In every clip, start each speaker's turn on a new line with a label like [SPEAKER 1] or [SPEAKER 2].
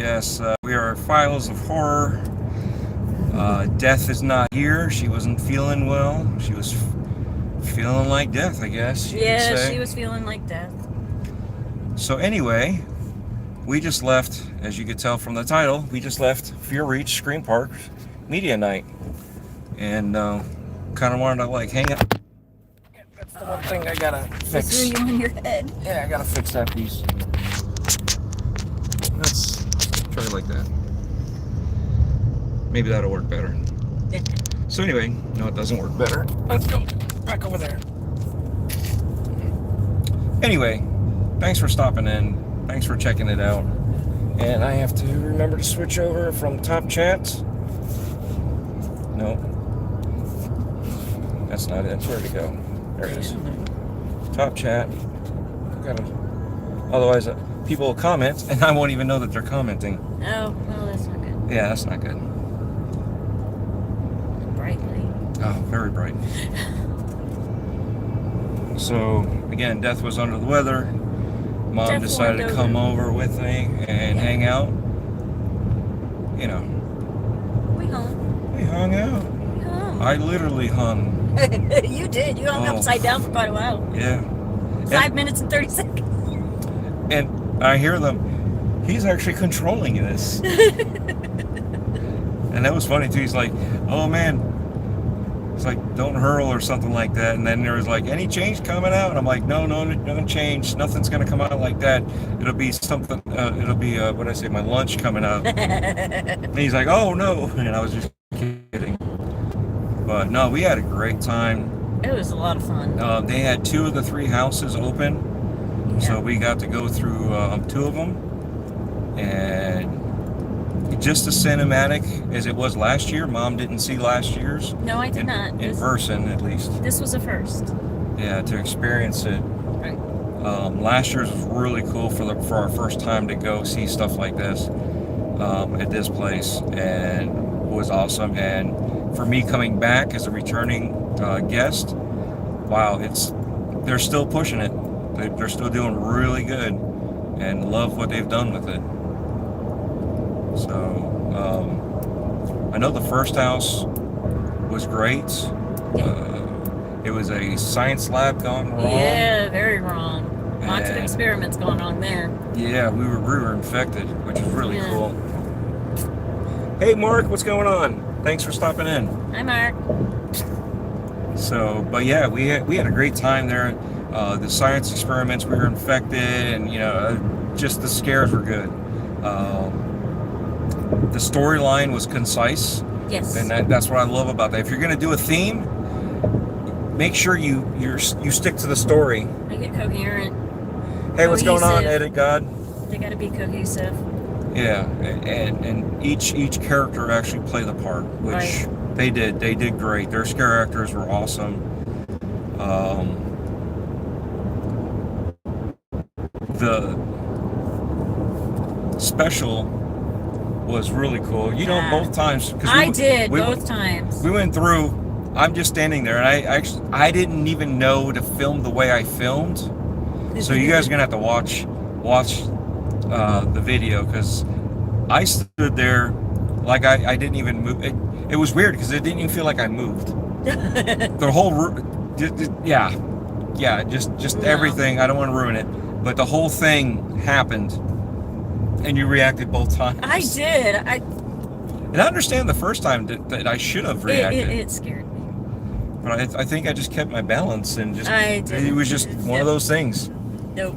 [SPEAKER 1] Yes, we are Files of Horror. Death is not here. She wasn't feeling well. She was feeling like death, I guess you could
[SPEAKER 2] Yeah,
[SPEAKER 1] say.
[SPEAKER 2] she was feeling like death.
[SPEAKER 1] So anyway, we just left, as you could tell from the title, we just left Fear Reach Scream Park Media Night. And kind of wanted to like hang out. That's the one thing I gotta fix.
[SPEAKER 2] Threw you on your head.
[SPEAKER 1] Yeah, I gotta fix that piece. Let's try it like that. Maybe that'll work better. So anyway, no, it doesn't work better. Let's go back over there. Anyway, thanks for stopping in. Thanks for checking it out. And I have to remember to switch over from top chats. No, that's not it. Where'd it go? There it is. Top chat. Otherwise, people will comment, and I won't even know that they're commenting.
[SPEAKER 2] Oh, well, that's not good.
[SPEAKER 1] Yeah, that's not good.
[SPEAKER 2] Bright light.
[SPEAKER 1] Oh, very bright. So, again, Death was under the weather. Mom
[SPEAKER 2] Death
[SPEAKER 1] decided to come over with me and hang out. You know.
[SPEAKER 2] We hung.
[SPEAKER 1] We hung out.
[SPEAKER 2] We hung.
[SPEAKER 1] I literally hung.
[SPEAKER 2] You did. You hung upside down for quite a while.
[SPEAKER 1] Yeah.
[SPEAKER 2] 5 minutes and 30 seconds.
[SPEAKER 1] And I hear them. He's actually controlling this. And that was funny too. He's like, "Oh man," it's like, "Don't hurl" or something like that. And then there was like, "Any change coming out?" And I'm like, "No change. Nothing's gonna come out like that. It'll be something. It'll be what I say, my lunch coming out." And he's like, "Oh no," and I was just kidding. But no, we had a great time.
[SPEAKER 2] It was a lot of fun.
[SPEAKER 1] They had 2 of the 3 houses open, so we got to go through 2 of them, and just as cinematic as it was last year. Mom didn't see last year's.
[SPEAKER 2] No, I did not.
[SPEAKER 1] In person, at least.
[SPEAKER 2] This was a first.
[SPEAKER 1] Yeah, to experience it.
[SPEAKER 2] Right.
[SPEAKER 1] Last year's was really cool for our first time to go see stuff like this at this place, and it was awesome. And for me coming back as a returning guest, wow, they're still pushing it. They're still doing really good, and love what they've done with it. So I know the first house was great. It was a science lab gone wrong.
[SPEAKER 2] Yeah, very wrong. Lots of experiments going on there.
[SPEAKER 1] Yeah, we were infected, which is really cool. Hey Mark, what's going on? Thanks for stopping in.
[SPEAKER 2] Hi Mark.
[SPEAKER 1] So, but yeah, we had a great time there. The science experiments, we were infected, and just the scares were good. The storyline was concise.
[SPEAKER 2] Yes.
[SPEAKER 1] And that's what I love about that. If you're going to do a theme, make sure you stick to the story.
[SPEAKER 2] Make it coherent.
[SPEAKER 1] Hey, what's going on, Edit God?
[SPEAKER 2] They got to be cohesive.
[SPEAKER 1] Yeah, and each character actually played the part, which they did. They did great. Their scare actors were awesome. The special was really cool. Both times.
[SPEAKER 2] Both times.
[SPEAKER 1] We went through. I'm just standing there, and I didn't even know to film the way I filmed. So you guys are gonna have to watch the video, because I stood there like I didn't even move. It was weird because it didn't even feel like I moved. The whole just everything. I don't want to ruin it, but the whole thing happened, and you reacted both times.
[SPEAKER 2] I did.
[SPEAKER 1] And I understand the first time that I should have reacted.
[SPEAKER 2] It scared me.
[SPEAKER 1] But I think I just kept my balance, and
[SPEAKER 2] it
[SPEAKER 1] was just one of those things.
[SPEAKER 2] Nope.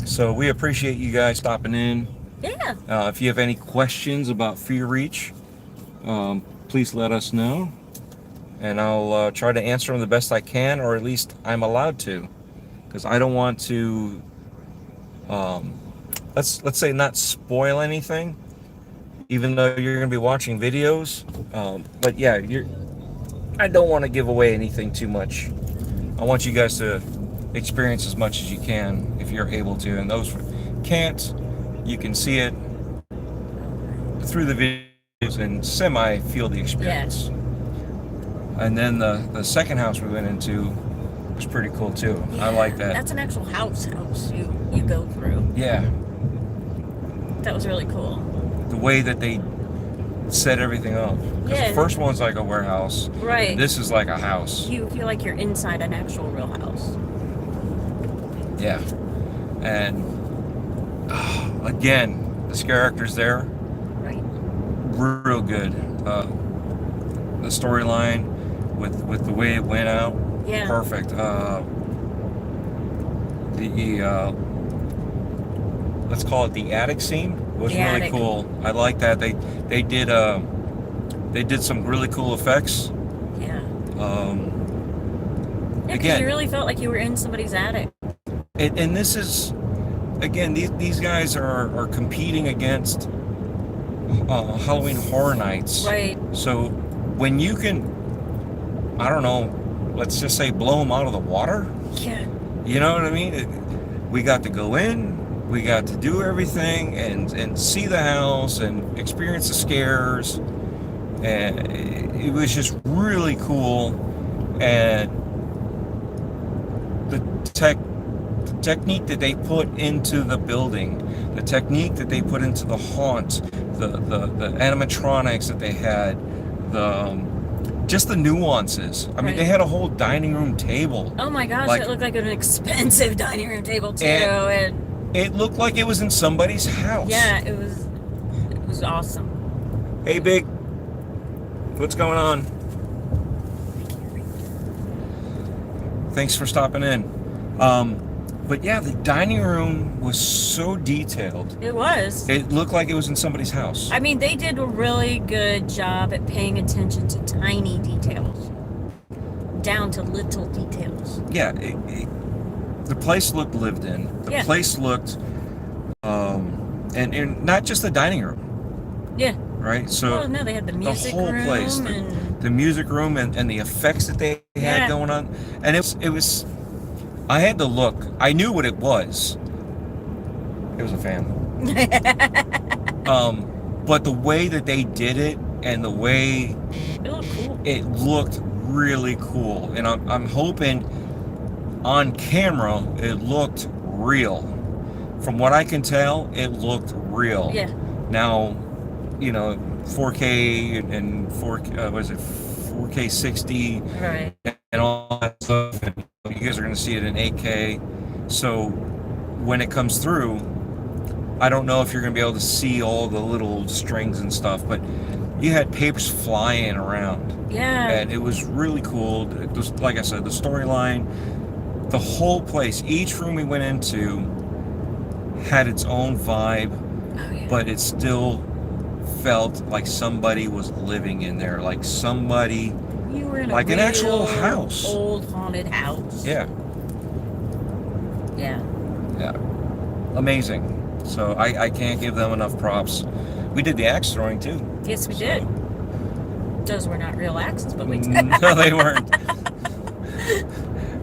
[SPEAKER 1] So we appreciate you guys stopping in.
[SPEAKER 2] Yeah.
[SPEAKER 1] If you have any questions about Fear Reach, please let us know, and I'll try to answer them the best I can, or at least I'm allowed to, because I don't want to let's say not spoil anything, even though you're going to be watching videos. But yeah, I don't want to give away anything too much. I want you guys to experience as much as you can if you're able to, and those who can't, you can see it through the videos and feel the experience. And then the second house we went into, was pretty cool too. I like that.
[SPEAKER 2] That's an actual house you go through.
[SPEAKER 1] Yeah.
[SPEAKER 2] That was really cool.
[SPEAKER 1] The way that they set everything up. Because the first one's like a warehouse.
[SPEAKER 2] Right.
[SPEAKER 1] This is like a house.
[SPEAKER 2] You feel like you're inside an actual real house.
[SPEAKER 1] Yeah. And again, this character's there.
[SPEAKER 2] Right.
[SPEAKER 1] Real good. The storyline with the way it went out.
[SPEAKER 2] Yeah.
[SPEAKER 1] Perfect. Let's call it the attic scene was really cool. I like that. They did some really cool effects.
[SPEAKER 2] Yeah. Yeah, because
[SPEAKER 1] again,
[SPEAKER 2] you really felt like you were in somebody's attic.
[SPEAKER 1] And this is, again, these guys are competing against Halloween Horror Nights.
[SPEAKER 2] Right.
[SPEAKER 1] So when you can, I don't know, let's just say blow them out of the water.
[SPEAKER 2] Yeah.
[SPEAKER 1] You know what I mean? We got to go in, we got to do everything and see the house and experience the scares. And it was just really cool. And the technique that they put into the building, the technique that they put into the haunt, the animatronics that they had, just the nuances. I mean, they had a whole dining room table.
[SPEAKER 2] Oh my gosh, it looked like an expensive dining room table too.
[SPEAKER 1] And it looked like it was in somebody's house.
[SPEAKER 2] Yeah, it was awesome.
[SPEAKER 1] Hey, Big, what's going on? Thanks for stopping in. But yeah, the dining room was so detailed.
[SPEAKER 2] It was.
[SPEAKER 1] It looked like it was in somebody's house.
[SPEAKER 2] I mean, they did a really good job at paying attention to tiny details, down to little details.
[SPEAKER 1] Yeah, the place looked lived in. The place looked, and not just the dining room.
[SPEAKER 2] Yeah.
[SPEAKER 1] Right. So
[SPEAKER 2] no, they had the music
[SPEAKER 1] whole
[SPEAKER 2] room
[SPEAKER 1] place, the music room, and the effects that they had going on, and it was. I had to look. I knew what it was. It was a fan. But the way that they did it and the way it looked really cool. And I'm hoping on camera it looked real. From what I can tell, it looked real.
[SPEAKER 2] Yeah.
[SPEAKER 1] Now, 4K and 4K 60
[SPEAKER 2] right.
[SPEAKER 1] and all that stuff. And you guys are going to see it in 8K. So when it comes through, I don't know if you're going to be able to see all the little strings and stuff, but you had papers flying around.
[SPEAKER 2] Yeah.
[SPEAKER 1] And it was really cool. It was, like I said, the storyline, the whole place, each room we went into had its own vibe, but it still felt like somebody was living in there, like somebody,
[SPEAKER 2] you were in
[SPEAKER 1] like an actual house,
[SPEAKER 2] old haunted house.
[SPEAKER 1] Yeah. Amazing. So I can't give them enough props. We did the axe throwing too.
[SPEAKER 2] Yes, we did. Those were not real axes, but we did.
[SPEAKER 1] No, they weren't.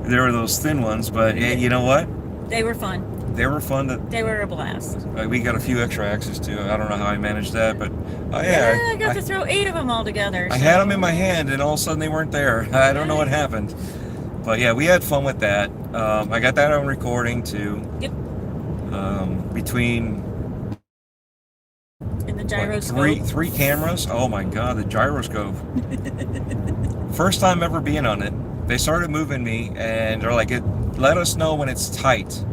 [SPEAKER 1] There were those thin ones, but you know what?
[SPEAKER 2] They were fun.
[SPEAKER 1] They were fun.
[SPEAKER 2] They were a blast.
[SPEAKER 1] We got a few extra axes too. I don't know how I managed that, but
[SPEAKER 2] I got to throw 8 of them all together.
[SPEAKER 1] I had them in my hand, and all of a sudden they weren't there. I don't know what happened, but yeah, we had fun with that. I got that on recording too.
[SPEAKER 2] Yep.
[SPEAKER 1] Between
[SPEAKER 2] and the gyroscope.
[SPEAKER 1] Three cameras. Oh my God, the gyroscope. First time ever being on it. They started moving me, and they're like, "Let us know when it's tight."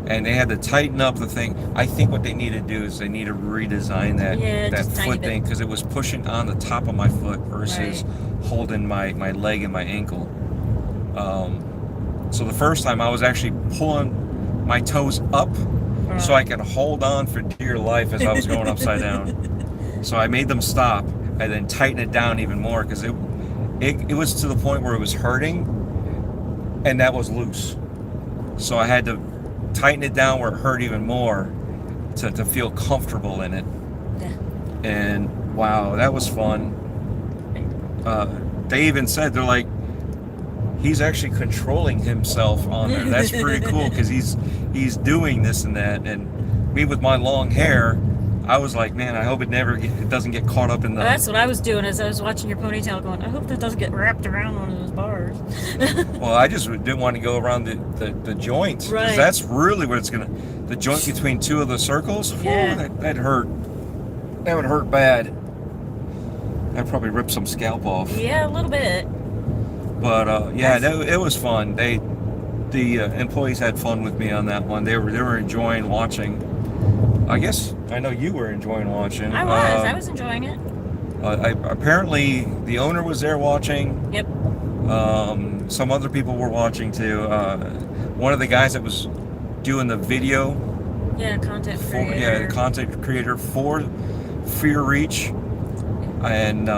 [SPEAKER 1] And they had to tighten up the thing. I think what they need to do is they need to redesign that foot thing, because it was pushing on the top of my foot versus holding my leg and my ankle. So the first time I was actually pulling my toes up so I could hold on for dear life as I was going upside down. So I made them stop and then tighten it down even more, because it was to the point where it was hurting and that was loose. So I had to tighten it down where it hurt even more to feel comfortable in it.
[SPEAKER 2] Yeah.
[SPEAKER 1] And wow, that was fun. They even said, they're like, he's actually controlling himself on there. That's pretty cool, because he's doing this and that. And me with my long hair, I was like, man, I hope it doesn't get caught up in the.
[SPEAKER 2] Well, that's what I was doing as I was watching your ponytail going, I hope that doesn't get wrapped around one of those bars.
[SPEAKER 1] Well, I just didn't want to go around the joint. 'Cause
[SPEAKER 2] Right.
[SPEAKER 1] that's really what it's gonna. The joint between two of the circles.
[SPEAKER 2] Yeah.
[SPEAKER 1] Whew, that hurt. That would hurt bad. I'd probably rip some scalp off.
[SPEAKER 2] Yeah, a little bit.
[SPEAKER 1] But yeah, it was fun. The employees had fun with me on that one. They were enjoying watching. I guess I know you were enjoying watching.
[SPEAKER 2] I was enjoying it.
[SPEAKER 1] Apparently, the owner was there watching.
[SPEAKER 2] Yep.
[SPEAKER 1] Some other people were watching too. One of the guys that was doing the video,
[SPEAKER 2] Yeah, content
[SPEAKER 1] the
[SPEAKER 2] creator.
[SPEAKER 1] content creator for Fear Reach, and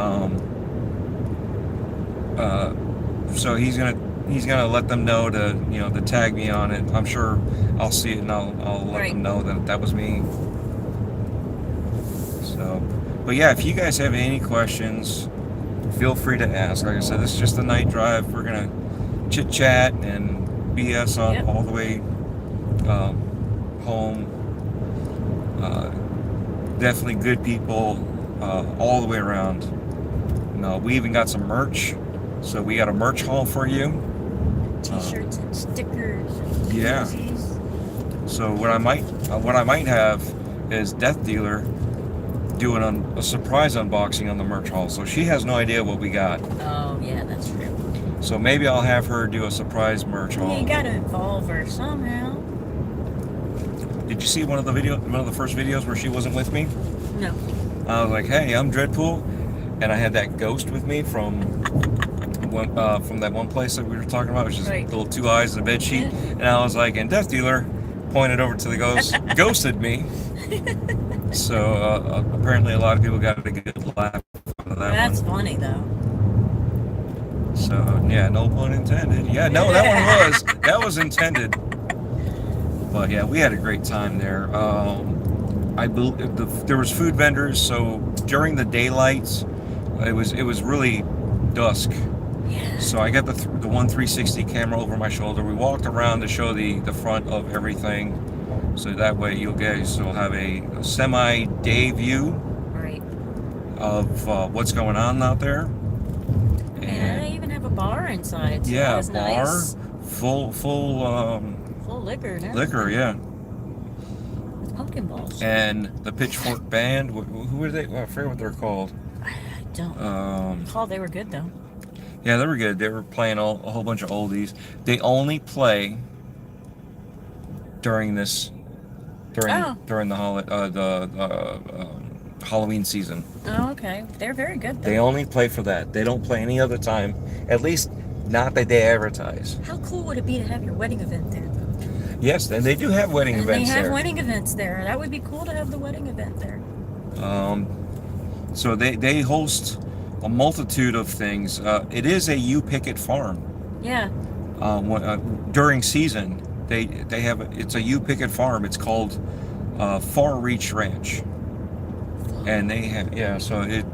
[SPEAKER 1] so he's gonna let them know to tag me on it. I'm sure I'll see it and I'll let
[SPEAKER 2] Right.
[SPEAKER 1] them know that was me. So, but yeah, if you guys have any questions, feel free to ask. Like I said, this is just a night drive. We're gonna chit chat and BS on
[SPEAKER 2] Yep.
[SPEAKER 1] all the way home. Definitely good people all the way around. We even got some merch, so we got a merch haul for you.
[SPEAKER 2] T-shirts and stickers and
[SPEAKER 1] Yeah.
[SPEAKER 2] koozies.
[SPEAKER 1] So what I might have is Death Dealer doing a surprise unboxing on the merch haul. So she has no idea what we got.
[SPEAKER 2] Oh, yeah, that's true.
[SPEAKER 1] So maybe I'll have her do a surprise merch haul.
[SPEAKER 2] You gotta involve her somehow.
[SPEAKER 1] Did you see one of the first videos where she wasn't with me?
[SPEAKER 2] No.
[SPEAKER 1] I was like, hey, I'm DREADPOOL, and I had that ghost with me from that one place that we were talking about, which is
[SPEAKER 2] Right.
[SPEAKER 1] little two eyes in the bed sheet.
[SPEAKER 2] Yeah.
[SPEAKER 1] And I was like, and Death Dealer pointed over to the ghost, ghosted me. So apparently a lot of people got a good laugh out of that
[SPEAKER 2] That's
[SPEAKER 1] one.
[SPEAKER 2] funny, though.
[SPEAKER 1] So yeah, no pun intended. Yeah, no, that was intended. But yeah, we had a great time there. I believe there was food vendors, so during the daylights, it was really dusk.
[SPEAKER 2] Yeah.
[SPEAKER 1] So I got the 360 camera over my shoulder. We walked around to show the front of everything, so that way you guys will have a semi-day view
[SPEAKER 2] Right.
[SPEAKER 1] of what's going on out there.
[SPEAKER 2] And they even have a bar inside. So
[SPEAKER 1] Yeah,
[SPEAKER 2] that's
[SPEAKER 1] bar,
[SPEAKER 2] nice.
[SPEAKER 1] full
[SPEAKER 2] Full liquor and everything.
[SPEAKER 1] liquor, yeah.
[SPEAKER 2] With pumpkin balls.
[SPEAKER 1] And the Pitchfork Band, who were they? Well, I forget what they're called.
[SPEAKER 2] I don't recall. They were good, though.
[SPEAKER 1] Yeah, they were good. They were playing a whole bunch of oldies. They only play during the Halloween season.
[SPEAKER 2] Oh, okay. They're very good, though.
[SPEAKER 1] They only play for that. They don't play any other time. At least not that they advertise.
[SPEAKER 2] How cool would it be to have your wedding event there, though?
[SPEAKER 1] Yes, and they do have wedding
[SPEAKER 2] And
[SPEAKER 1] events
[SPEAKER 2] they have
[SPEAKER 1] there.
[SPEAKER 2] wedding events there. That would be cool to have the wedding event there.
[SPEAKER 1] So they host a multitude of things. It is a you pick it farm.
[SPEAKER 2] Yeah.
[SPEAKER 1] During season, they have it's a you pick it farm. It's called Far Reach Ranch, and they have So it,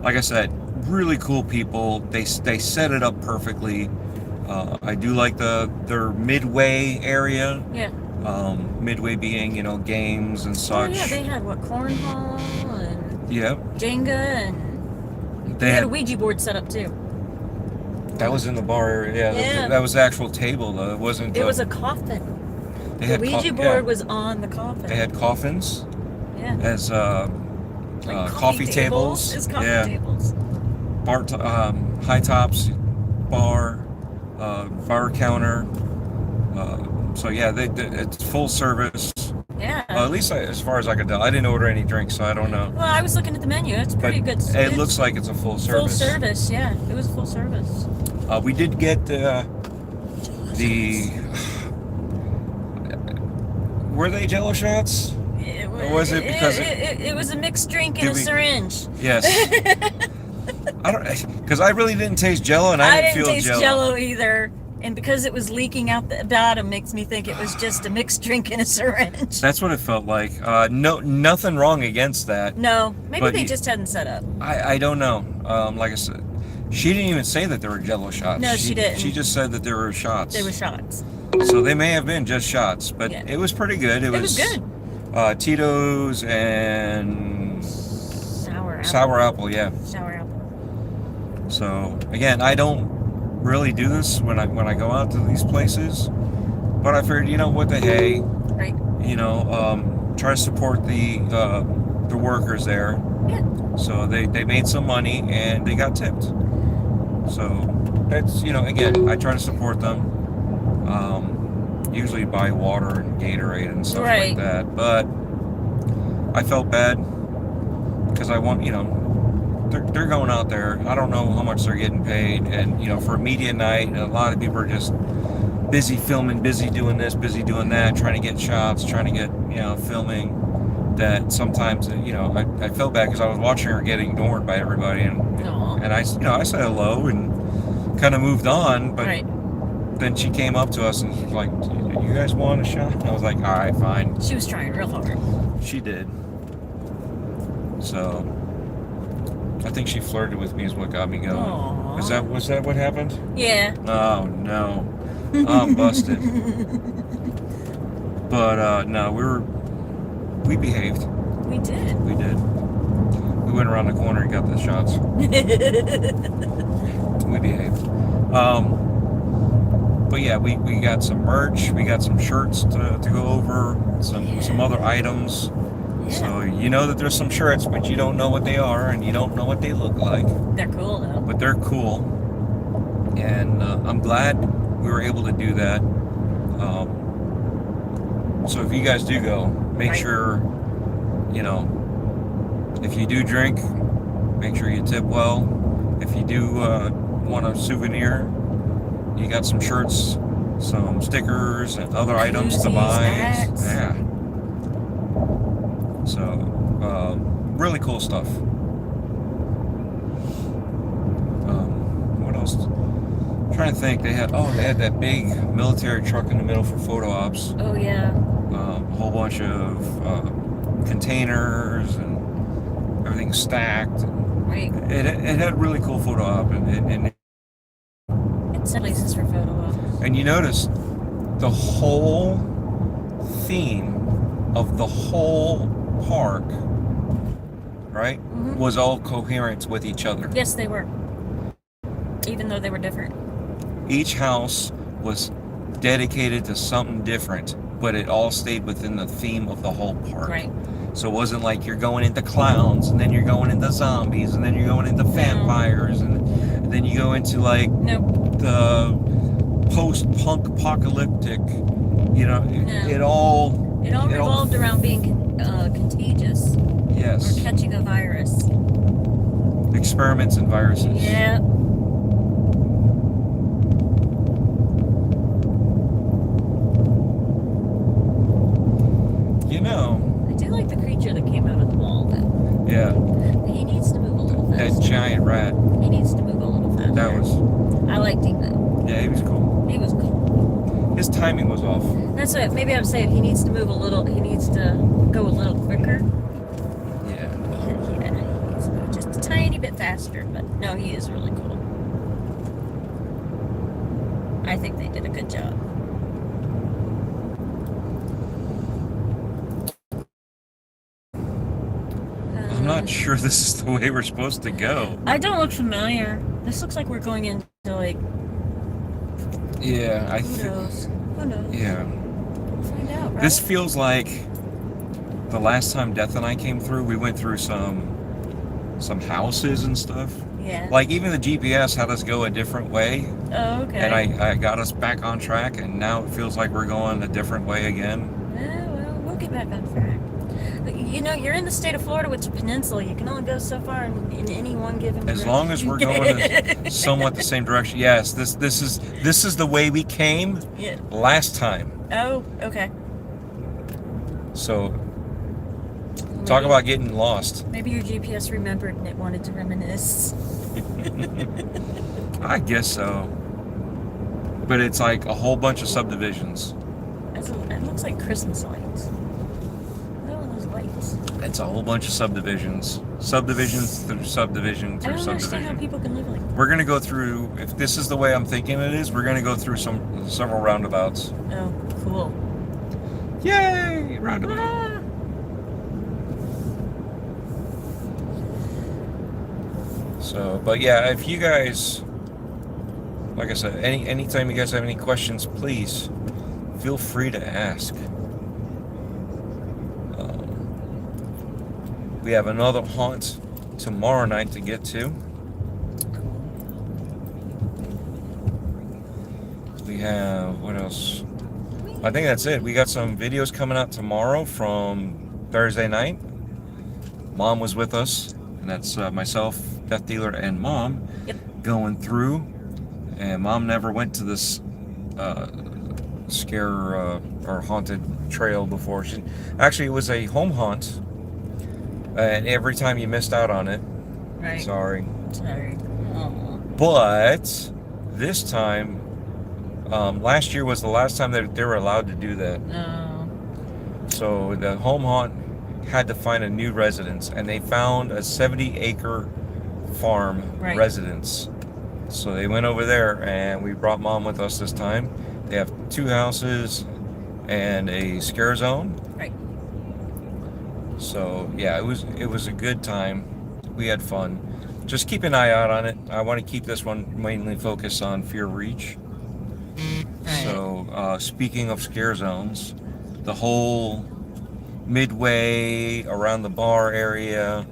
[SPEAKER 1] like I said, really cool people. They set it up perfectly. I do like their Midway area.
[SPEAKER 2] Yeah.
[SPEAKER 1] Midway being games and
[SPEAKER 2] Oh,
[SPEAKER 1] such.
[SPEAKER 2] yeah. They had, cornhole and
[SPEAKER 1] Yep.
[SPEAKER 2] Jenga, and
[SPEAKER 1] They
[SPEAKER 2] they had a
[SPEAKER 1] had,
[SPEAKER 2] Ouija board set up, too.
[SPEAKER 1] that was in the bar area. Yeah,
[SPEAKER 2] Yeah.
[SPEAKER 1] that was the actual table though. It wasn't.
[SPEAKER 2] It was a coffin.
[SPEAKER 1] They
[SPEAKER 2] The
[SPEAKER 1] had
[SPEAKER 2] Ouija board was on the coffin.
[SPEAKER 1] They had coffins
[SPEAKER 2] Yeah.
[SPEAKER 1] as
[SPEAKER 2] Like
[SPEAKER 1] coffee tables.
[SPEAKER 2] It's coffee
[SPEAKER 1] Yeah.
[SPEAKER 2] tables.
[SPEAKER 1] Bar, high tops, bar counter. So yeah, it's full service.
[SPEAKER 2] Yeah.
[SPEAKER 1] At least as far as I could tell. I didn't order any drinks, so I don't know.
[SPEAKER 2] Well, I was looking at the menu. It's pretty
[SPEAKER 1] But
[SPEAKER 2] good.
[SPEAKER 1] it looks like it's a full service.
[SPEAKER 2] full service. Yeah, it was full service.
[SPEAKER 1] We did get were they Jello shots? Or was it because
[SPEAKER 2] it was a mixed drink in
[SPEAKER 1] Did
[SPEAKER 2] a
[SPEAKER 1] we-
[SPEAKER 2] syringe?
[SPEAKER 1] Yes. I don't, because I really didn't taste Jello, and I didn't feel
[SPEAKER 2] taste
[SPEAKER 1] Jello.
[SPEAKER 2] Jello either, and because it was leaking out the bottom, makes me think it was just a mixed drink in a syringe.
[SPEAKER 1] That's what it felt like. Nothing wrong against that.
[SPEAKER 2] No, maybe
[SPEAKER 1] But
[SPEAKER 2] they
[SPEAKER 1] you-
[SPEAKER 2] just hadn't set up.
[SPEAKER 1] I don't know. Like I said, she didn't even say that there were Jello shots.
[SPEAKER 2] No, she didn't.
[SPEAKER 1] She just said that there were shots.
[SPEAKER 2] They were shots.
[SPEAKER 1] So they may have been just shots, but
[SPEAKER 2] Yeah.
[SPEAKER 1] it was pretty good. It
[SPEAKER 2] was good.
[SPEAKER 1] Tito's and
[SPEAKER 2] Sour apple.
[SPEAKER 1] sour apple, yeah.
[SPEAKER 2] Sour apple.
[SPEAKER 1] So again, I don't really do this when I go out to these places, but I figured, you know what the hey,
[SPEAKER 2] Right.
[SPEAKER 1] you know, try to support the workers there.
[SPEAKER 2] Yeah.
[SPEAKER 1] So they made some money and they got tipped. So that's, you know, again, I try to support them. Usually buy water and Gatorade and stuff like that. But I felt bad because I want, you know, they're going out there. I don't know how much they're getting paid, and you know, for a media night, a lot of people are just busy filming, busy doing this, busy doing that, trying to get shots, trying to get, you know, filming. That sometimes, you know, I felt bad because I was watching her get ignored by everybody, and I, you know, I said hello and kind of moved on, but then she came up to us and she's like, "You guys want a shot?" And I was like, "All right, fine."
[SPEAKER 2] She was trying real hard.
[SPEAKER 1] She did. So I think she flirted with me is what got me going.
[SPEAKER 2] Aww.
[SPEAKER 1] Was that what happened?
[SPEAKER 2] Yeah.
[SPEAKER 1] Oh no, I'm busted. But no, we behaved.
[SPEAKER 2] We did.
[SPEAKER 1] We did. We went around the corner and got the shots. We behaved. But yeah, we got some merch. We got some shirts to go over. Some other items.
[SPEAKER 2] Yeah.
[SPEAKER 1] So you know that there's some shirts, but you don't know what they are and you don't know what they look like.
[SPEAKER 2] They're cool though.
[SPEAKER 1] But they're cool. And I'm glad we were able to do that. So if you guys do go, make sure, you know, if you do drink, make sure you tip well. If you do want a souvenir, you got some shirts, some stickers, and other items to buy.
[SPEAKER 2] Hats.
[SPEAKER 1] Yeah. So, really cool stuff. What else? I'm trying to think. They had that big military truck in the middle for photo ops.
[SPEAKER 2] Oh yeah.
[SPEAKER 1] A whole bunch of containers and everything stacked.
[SPEAKER 2] Right.
[SPEAKER 1] It had a really cool photo op, and
[SPEAKER 2] It's places for photo ops.
[SPEAKER 1] and you notice the whole theme of the whole park, right, was all coherent with each other.
[SPEAKER 2] Yes, they were. Even though they were different.
[SPEAKER 1] Each house was dedicated to something different, but it all stayed within the theme of the whole park.
[SPEAKER 2] Right.
[SPEAKER 1] So it wasn't like you're going into clowns, and then you're going into zombies, and then you're going into vampires, and then you go into like the post-punk apocalyptic, you know, it all
[SPEAKER 2] revolved around being contagious.
[SPEAKER 1] Yes.
[SPEAKER 2] Or catching a virus.
[SPEAKER 1] Experiments and viruses.
[SPEAKER 2] Yeah.
[SPEAKER 1] You know.
[SPEAKER 2] I do like the creature that came out of the wall, though.
[SPEAKER 1] Yeah.
[SPEAKER 2] He needs to move a little faster.
[SPEAKER 1] That giant rat.
[SPEAKER 2] He needs to move a little faster.
[SPEAKER 1] That was.
[SPEAKER 2] I liked him, though.
[SPEAKER 1] Yeah, he was cool.
[SPEAKER 2] He was cool.
[SPEAKER 1] His timing was off.
[SPEAKER 2] That's what, maybe I'm saying he needs to move a little, he needs to go a little quicker.
[SPEAKER 1] Yeah.
[SPEAKER 2] Yeah, just a tiny bit faster, but no, he is really cool. I think they did a good job.
[SPEAKER 1] I'm not sure this is the way we're supposed to go.
[SPEAKER 2] I don't look familiar. This looks like we're going into like.
[SPEAKER 1] Yeah,
[SPEAKER 2] Who knows? Who knows?
[SPEAKER 1] Yeah.
[SPEAKER 2] We'll find out, right?
[SPEAKER 1] This feels like the last time Death and I came through, we went through some houses and stuff.
[SPEAKER 2] Yeah.
[SPEAKER 1] Like even the GPS had us go a different way.
[SPEAKER 2] Oh, okay.
[SPEAKER 1] And I got us back on track, and now it feels like we're going a different way again.
[SPEAKER 2] Yeah, well, we'll get back on track. But, you know, you're in the state of Florida, which is a peninsula. You can only go so far in any one given direction.
[SPEAKER 1] As long as we're going somewhat the same direction. Yes, this is the way we came last time.
[SPEAKER 2] Oh, okay.
[SPEAKER 1] So talk about getting lost.
[SPEAKER 2] Maybe your GPS remembered and it wanted to reminisce.
[SPEAKER 1] I guess so. But it's like a whole bunch of subdivisions.
[SPEAKER 2] It looks like Christmas lights. What are those lights?
[SPEAKER 1] It's a whole bunch of subdivisions. Subdivisions through subdivision through
[SPEAKER 2] I don't understand how
[SPEAKER 1] subdivision.
[SPEAKER 2] people can live like that.
[SPEAKER 1] We're going to go through, if this is the way I'm thinking it is, we're going to go through several roundabouts.
[SPEAKER 2] Oh, cool.
[SPEAKER 1] Yay! Roundabout. So, but yeah, if you guys, like I said, anytime you guys have any questions, please feel free to ask. We have another haunt tomorrow night to get to. We have, what else? I think that's it. We got some videos coming out tomorrow from Thursday night. Mom was with us, and that's myself, Death Dealer, and Mom going through. And Mom never went to this scare or haunted trail before. Actually, it was a home haunt, and every time you missed out on it.
[SPEAKER 2] Right.
[SPEAKER 1] Sorry.
[SPEAKER 2] Aww.
[SPEAKER 1] But this time, last year was the last time that they were allowed to do that.
[SPEAKER 2] No.
[SPEAKER 1] So the home haunt had to find a new residence, and they found a 70-acre farm residence. So they went over there, and we brought Mom with us this time. They have 2 houses and a scare zone.
[SPEAKER 2] Right.
[SPEAKER 1] So yeah, it was a good time. We had fun. Just keep an eye out on it. I want to keep this one mainly focused on Fear Reach.
[SPEAKER 2] Right.
[SPEAKER 1] So speaking of scare zones, the whole midway around the bar area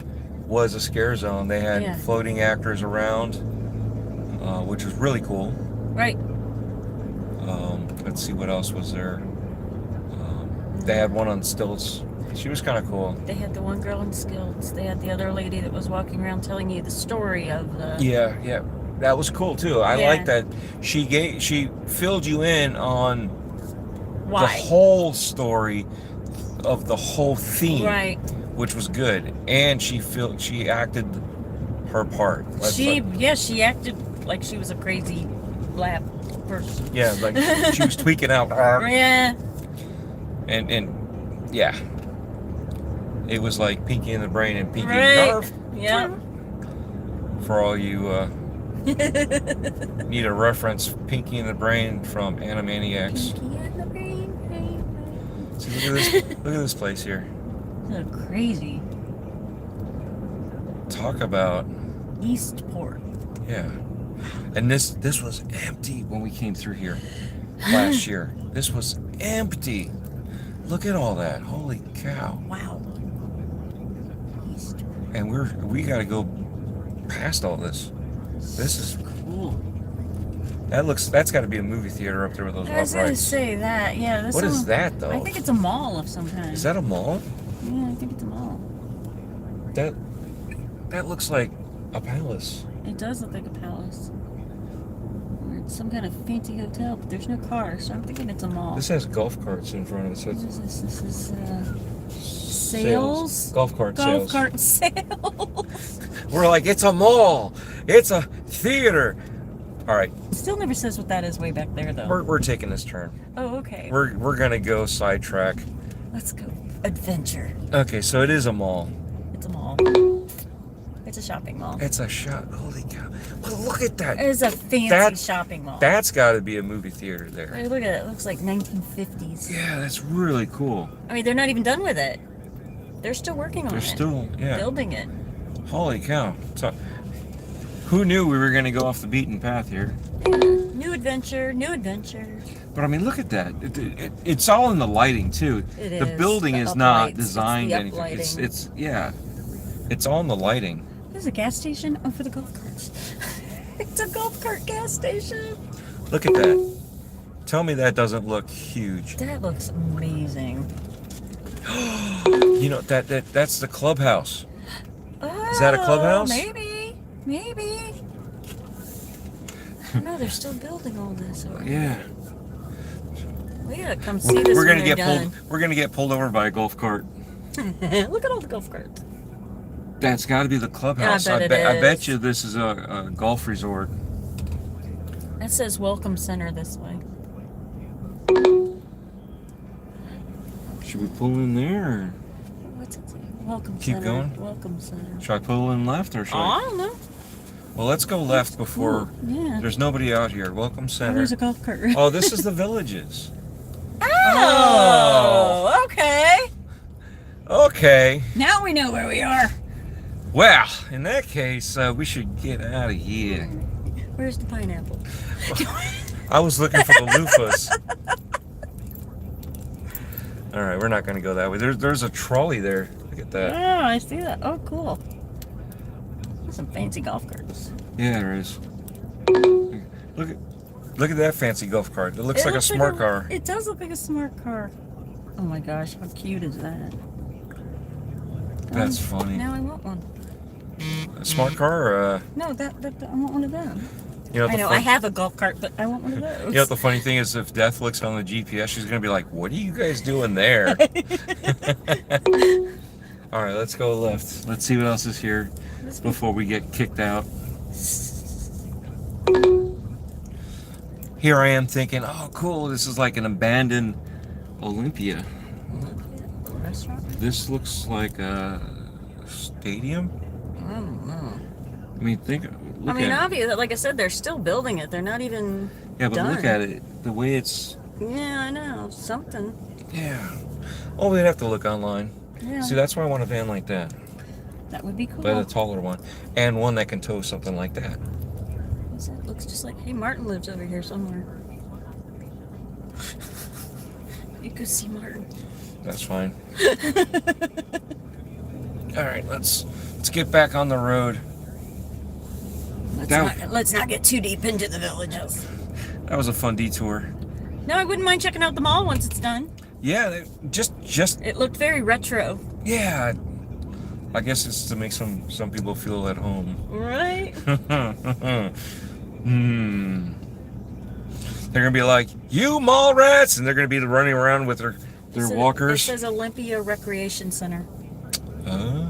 [SPEAKER 1] was a scare zone. They had floating actors around, which was really cool.
[SPEAKER 2] Right.
[SPEAKER 1] Let's see what else was there. They had one on stilts. She was kind of cool.
[SPEAKER 2] They had the one girl on stilts. They had the other lady that was walking around telling you the story of the...
[SPEAKER 1] Yeah. That was cool too. I like that she filled you in on the whole story of the whole theme,
[SPEAKER 2] right?
[SPEAKER 1] Which was good, and she acted her part.
[SPEAKER 2] She acted like she was a crazy black person.
[SPEAKER 1] Yeah, like she was tweaking out.
[SPEAKER 2] Yeah.
[SPEAKER 1] And yeah, it was like Pinky in the Brain and Pinky
[SPEAKER 2] Nerve. Yeah.
[SPEAKER 1] For all you need a reference, Pinky in the Brain from Animaniacs.
[SPEAKER 2] Pinky in the Brain.
[SPEAKER 1] See, look at this place here.
[SPEAKER 2] So crazy.
[SPEAKER 1] Talk about
[SPEAKER 2] Eastport.
[SPEAKER 1] Yeah. And this was empty when we came through here last year. This was empty. Look at all that. Holy cow.
[SPEAKER 2] Wow. Eastport.
[SPEAKER 1] And we got to go past all this. This is
[SPEAKER 2] cool.
[SPEAKER 1] That's got to be a movie theater up there with those uprights.
[SPEAKER 2] I was going to say that. Yeah.
[SPEAKER 1] What is that though?
[SPEAKER 2] I think it's a mall of some kind.
[SPEAKER 1] Is that a mall?
[SPEAKER 2] Yeah, I think it's a mall.
[SPEAKER 1] That looks like a palace.
[SPEAKER 2] It does look like a palace. Or it's some kind of fancy hotel, but there's no cars, so I'm thinking it's a mall.
[SPEAKER 1] This has golf carts in front of it. So
[SPEAKER 2] what is this? This is sales?
[SPEAKER 1] Golf cart sales.
[SPEAKER 2] Golf cart sales.
[SPEAKER 1] We're like, it's a mall. It's a theater. All right.
[SPEAKER 2] Still never says what that is way back there, though.
[SPEAKER 1] We're taking this turn.
[SPEAKER 2] Oh, okay.
[SPEAKER 1] We're gonna go sidetrack.
[SPEAKER 2] Let's go adventure.
[SPEAKER 1] Okay, so it is a mall.
[SPEAKER 2] It's a mall. It's a shopping mall.
[SPEAKER 1] It's a shop. Holy cow! Look at that.
[SPEAKER 2] It's a fancy shopping mall.
[SPEAKER 1] That's got to be a movie theater there.
[SPEAKER 2] Hey, look at it. It looks like 1950s.
[SPEAKER 1] Yeah, that's really cool.
[SPEAKER 2] I mean, they're not even done with it. They're still working on it.
[SPEAKER 1] They're still
[SPEAKER 2] building it.
[SPEAKER 1] Holy cow! So, who knew we were going to go off the beaten path here?
[SPEAKER 2] Yeah. New adventure.
[SPEAKER 1] But I mean, look at that. It's all in the lighting too.
[SPEAKER 2] It
[SPEAKER 1] the
[SPEAKER 2] is.
[SPEAKER 1] building is not designed anything.
[SPEAKER 2] It's
[SPEAKER 1] It's all in the lighting.
[SPEAKER 2] There's a gas station for the golf carts. It's a golf cart gas station.
[SPEAKER 1] Look at that. Tell me that doesn't look huge.
[SPEAKER 2] That looks amazing.
[SPEAKER 1] You know, that's the clubhouse.
[SPEAKER 2] Oh,
[SPEAKER 1] is that a clubhouse?
[SPEAKER 2] Maybe. I don't know, they're still building all this.
[SPEAKER 1] Yeah.
[SPEAKER 2] We gotta come see this.
[SPEAKER 1] We're gonna get pulled over by a golf cart.
[SPEAKER 2] Look at all the golf carts.
[SPEAKER 1] That's got to be the clubhouse.
[SPEAKER 2] Yeah, I
[SPEAKER 1] bet you this is a golf resort.
[SPEAKER 2] That says Welcome Center this way.
[SPEAKER 1] Should we pull in there? Or?
[SPEAKER 2] What's it say? Welcome
[SPEAKER 1] Keep
[SPEAKER 2] Center.
[SPEAKER 1] going?
[SPEAKER 2] Welcome Center.
[SPEAKER 1] Should I pull in left or should
[SPEAKER 2] I don't know.
[SPEAKER 1] Well, let's go left before.
[SPEAKER 2] Yeah.
[SPEAKER 1] There's nobody out here. Welcome Center.
[SPEAKER 2] Oh, there's a golf cart.
[SPEAKER 1] Oh, this is the Villages.
[SPEAKER 2] Oh, okay.
[SPEAKER 1] Okay.
[SPEAKER 2] Now we know where we are.
[SPEAKER 1] Well, in that case, we should get out of here.
[SPEAKER 2] Where's the pineapple?
[SPEAKER 1] I was looking for the loofahs. All right, we're not going to go that way. There's a trolley there. Look at that.
[SPEAKER 2] Oh, I see that. Oh, cool. There's some fancy golf carts.
[SPEAKER 1] Yeah, there is. Look at that fancy golf cart. It looks like a smart car.
[SPEAKER 2] It does look like a smart car. Oh my gosh, how cute is that?
[SPEAKER 1] That's funny.
[SPEAKER 2] Now I want one.
[SPEAKER 1] A smart car or
[SPEAKER 2] No, that I want one of them.
[SPEAKER 1] you know,
[SPEAKER 2] I know, I have a golf cart, but I want one of those.
[SPEAKER 1] You know what the funny thing is, if Death looks on the GPS, she's gonna be like, "What are you guys doing there?" All right, let's go left. Let's see what else is here before we get kicked out. Here I am thinking, "Oh, cool! This is like an abandoned Olympia."
[SPEAKER 2] Restaurant?
[SPEAKER 1] This looks like a stadium.
[SPEAKER 2] I don't know.
[SPEAKER 1] I mean, look at it.
[SPEAKER 2] Obviously, like I said, they're still building it. They're not even
[SPEAKER 1] Yeah, but
[SPEAKER 2] done.
[SPEAKER 1] look at it. The way it's.
[SPEAKER 2] Yeah, I know. Something.
[SPEAKER 1] Yeah. Oh, we'd have to look online.
[SPEAKER 2] Yeah.
[SPEAKER 1] See, that's why I want a van like that,
[SPEAKER 2] That would be cool.
[SPEAKER 1] but a taller one, and one that can tow something like that.
[SPEAKER 2] It looks just like, hey, Martin lives over here somewhere. You could see Martin.
[SPEAKER 1] That's fine. All right, let's get back on the road.
[SPEAKER 2] Let's not get too deep into the villages.
[SPEAKER 1] That was a fun detour.
[SPEAKER 2] No, I wouldn't mind checking out the mall once it's done.
[SPEAKER 1] Yeah, just
[SPEAKER 2] It looked very retro.
[SPEAKER 1] yeah. I guess it's to make some people feel at home.
[SPEAKER 2] Right?
[SPEAKER 1] They're gonna be like, "You mall rats," and they're gonna be running around with their walkers.
[SPEAKER 2] It says Olympia Recreation Center.
[SPEAKER 1] Oh.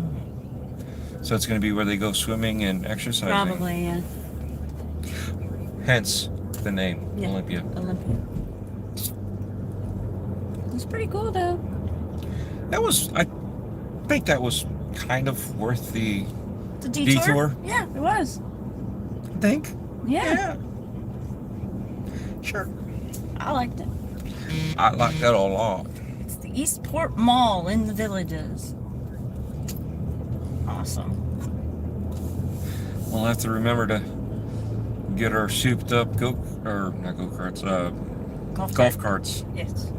[SPEAKER 1] So it's gonna be where they go swimming and exercising.
[SPEAKER 2] Probably, yeah.
[SPEAKER 1] Hence the name,
[SPEAKER 2] Yeah.
[SPEAKER 1] Olympia.
[SPEAKER 2] Olympia. It's pretty cool, though.
[SPEAKER 1] I think that was kind of worth the
[SPEAKER 2] The detour?
[SPEAKER 1] detour.
[SPEAKER 2] Yeah, it was.
[SPEAKER 1] I think.
[SPEAKER 2] Yeah.
[SPEAKER 1] Sure.
[SPEAKER 2] I liked it.
[SPEAKER 1] I like that a lot.
[SPEAKER 2] It's the Eastport Mall in the Villages. Awesome.
[SPEAKER 1] We'll have to remember to get our souped up not go-karts, golf carts.
[SPEAKER 2] Yes.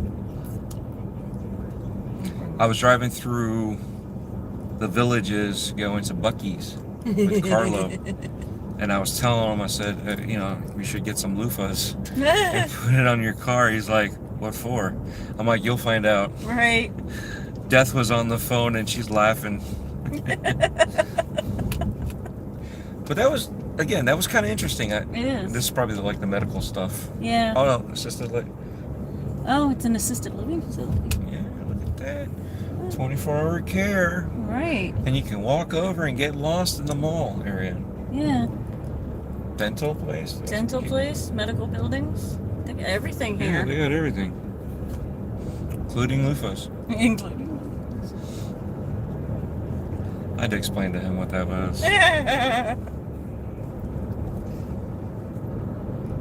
[SPEAKER 1] I was driving through the Villages going to Buc-ee's with Carlo, and I was telling him, I said, we should get some loofahs and put it on your car. He's like, "What for?" I'm like, "You'll find out."
[SPEAKER 2] Right.
[SPEAKER 1] Death was on the phone and she's laughing. But that was kind of interesting.
[SPEAKER 2] It is.
[SPEAKER 1] This is probably like the medical stuff.
[SPEAKER 2] Yeah.
[SPEAKER 1] Oh no, assisted living.
[SPEAKER 2] Oh, it's an assisted living facility.
[SPEAKER 1] Yeah, look at that. 24-hour care.
[SPEAKER 2] Right.
[SPEAKER 1] And you can walk over and get lost in the mall area.
[SPEAKER 2] Yeah.
[SPEAKER 1] Dental place.
[SPEAKER 2] Dental place, medical buildings. They got everything
[SPEAKER 1] Yeah,
[SPEAKER 2] here.
[SPEAKER 1] they got everything. Including loofahs.
[SPEAKER 2] Including.
[SPEAKER 1] I had to explain to him what that was.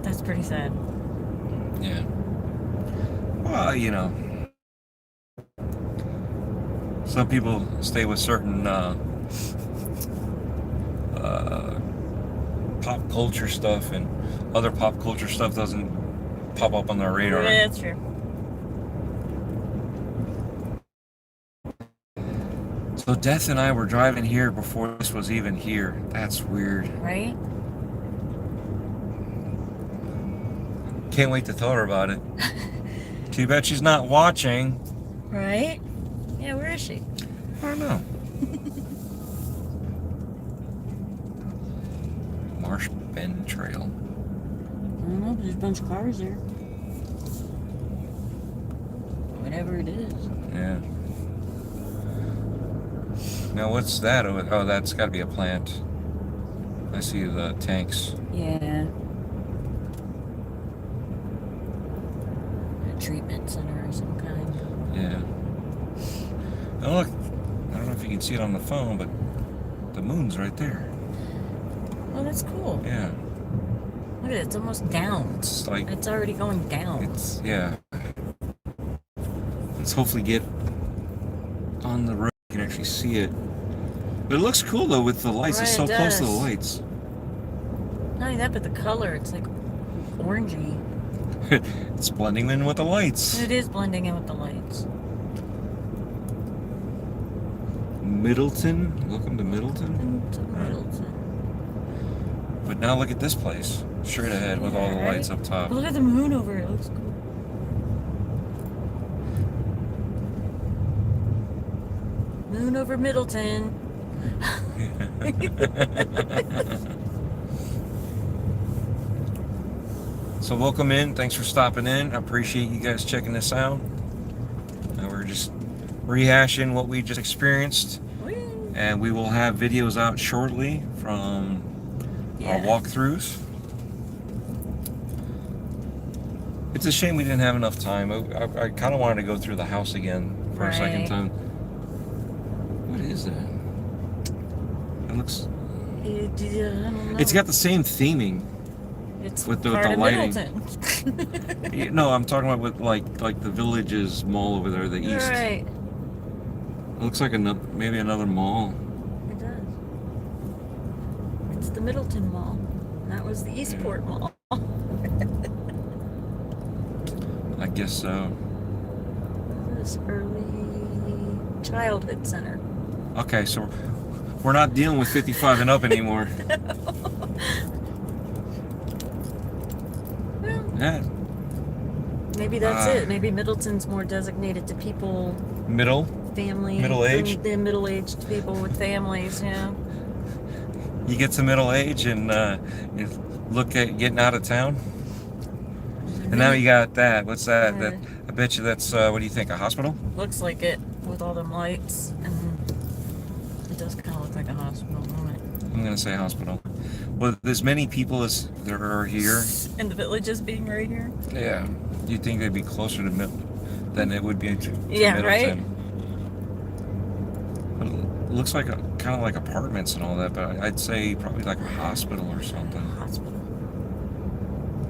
[SPEAKER 2] That's pretty sad.
[SPEAKER 1] Yeah. Well, some people stay with certain pop culture stuff, and other pop culture stuff doesn't pop up on their radar.
[SPEAKER 2] Yeah, that's true.
[SPEAKER 1] So Death and I were driving here before this was even here. That's weird.
[SPEAKER 2] Right?
[SPEAKER 1] Can't wait to tell her about it. Too bad she's not watching.
[SPEAKER 2] Right? Yeah, where is she?
[SPEAKER 1] I don't know. Marsh Bend Trail.
[SPEAKER 2] I don't know, but there's a bunch of cars there. Whatever it is.
[SPEAKER 1] Yeah. Now what's that? Oh, that's got to be a plant. I see the tanks.
[SPEAKER 2] Yeah. A treatment center of some kind.
[SPEAKER 1] Yeah. Oh look, I don't know if you can see it on the phone, but the moon's right there.
[SPEAKER 2] Oh, that's cool.
[SPEAKER 1] Yeah.
[SPEAKER 2] Look at it, it's almost down.
[SPEAKER 1] It's like
[SPEAKER 2] It's already going down.
[SPEAKER 1] yeah. Let's hopefully get on the road. You can actually see it. But it looks cool though with the lights.
[SPEAKER 2] Right,
[SPEAKER 1] It's so
[SPEAKER 2] it
[SPEAKER 1] close to the
[SPEAKER 2] does.
[SPEAKER 1] lights.
[SPEAKER 2] Not only that, but the color, it's like orangey.
[SPEAKER 1] It's blending in with the lights.
[SPEAKER 2] It is blending in with the lights.
[SPEAKER 1] Middleton. Welcome to Middleton.
[SPEAKER 2] Into Middleton.
[SPEAKER 1] But now look at this place. Straight ahead with all the
[SPEAKER 2] Yeah,
[SPEAKER 1] lights
[SPEAKER 2] right?
[SPEAKER 1] up top.
[SPEAKER 2] Look at the moon over it. It looks cool. Moon over Middleton.
[SPEAKER 1] So welcome in. Thanks for stopping in. I appreciate you guys checking this out. We're just rehashing what we just experienced. And we will have videos out shortly from our walkthroughs. It's a shame we didn't have enough time. I kind of wanted to go through the house again for a second
[SPEAKER 2] Right.
[SPEAKER 1] time. What is that? It looks...
[SPEAKER 2] I don't know.
[SPEAKER 1] It's got the same theming.
[SPEAKER 2] It's
[SPEAKER 1] with the
[SPEAKER 2] part of
[SPEAKER 1] lighting.
[SPEAKER 2] Middleton.
[SPEAKER 1] No, I'm talking about with like the Village's mall over there, the east.
[SPEAKER 2] Right.
[SPEAKER 1] It looks like maybe another mall.
[SPEAKER 2] It does. It's the Middleton Mall. That was the Eastport Mall.
[SPEAKER 1] I guess so.
[SPEAKER 2] This early childhood center.
[SPEAKER 1] Okay, so we're not dealing with 55 and up anymore.
[SPEAKER 2] Well,
[SPEAKER 1] Yeah.
[SPEAKER 2] maybe that's it. Maybe Middleton's more designated to people,
[SPEAKER 1] Middle
[SPEAKER 2] family,
[SPEAKER 1] age.
[SPEAKER 2] The middle-aged people with families. Yeah.
[SPEAKER 1] You get to middle age and you look at getting out of town. And now you got that. What's that?
[SPEAKER 2] Yeah.
[SPEAKER 1] I bet you that's, what do you think, a hospital?
[SPEAKER 2] Looks like it with all them lights, and it does kind of look like a hospital, doesn't it?
[SPEAKER 1] I'm going to say hospital. With as many people as there are here,
[SPEAKER 2] And the villages being right here.
[SPEAKER 1] yeah, you'd think they'd be closer to than it would be to
[SPEAKER 2] Yeah,
[SPEAKER 1] Middleton.
[SPEAKER 2] right?
[SPEAKER 1] But it looks like kind of like apartments and all that, but I'd say probably like a hospital or something.
[SPEAKER 2] Hospital.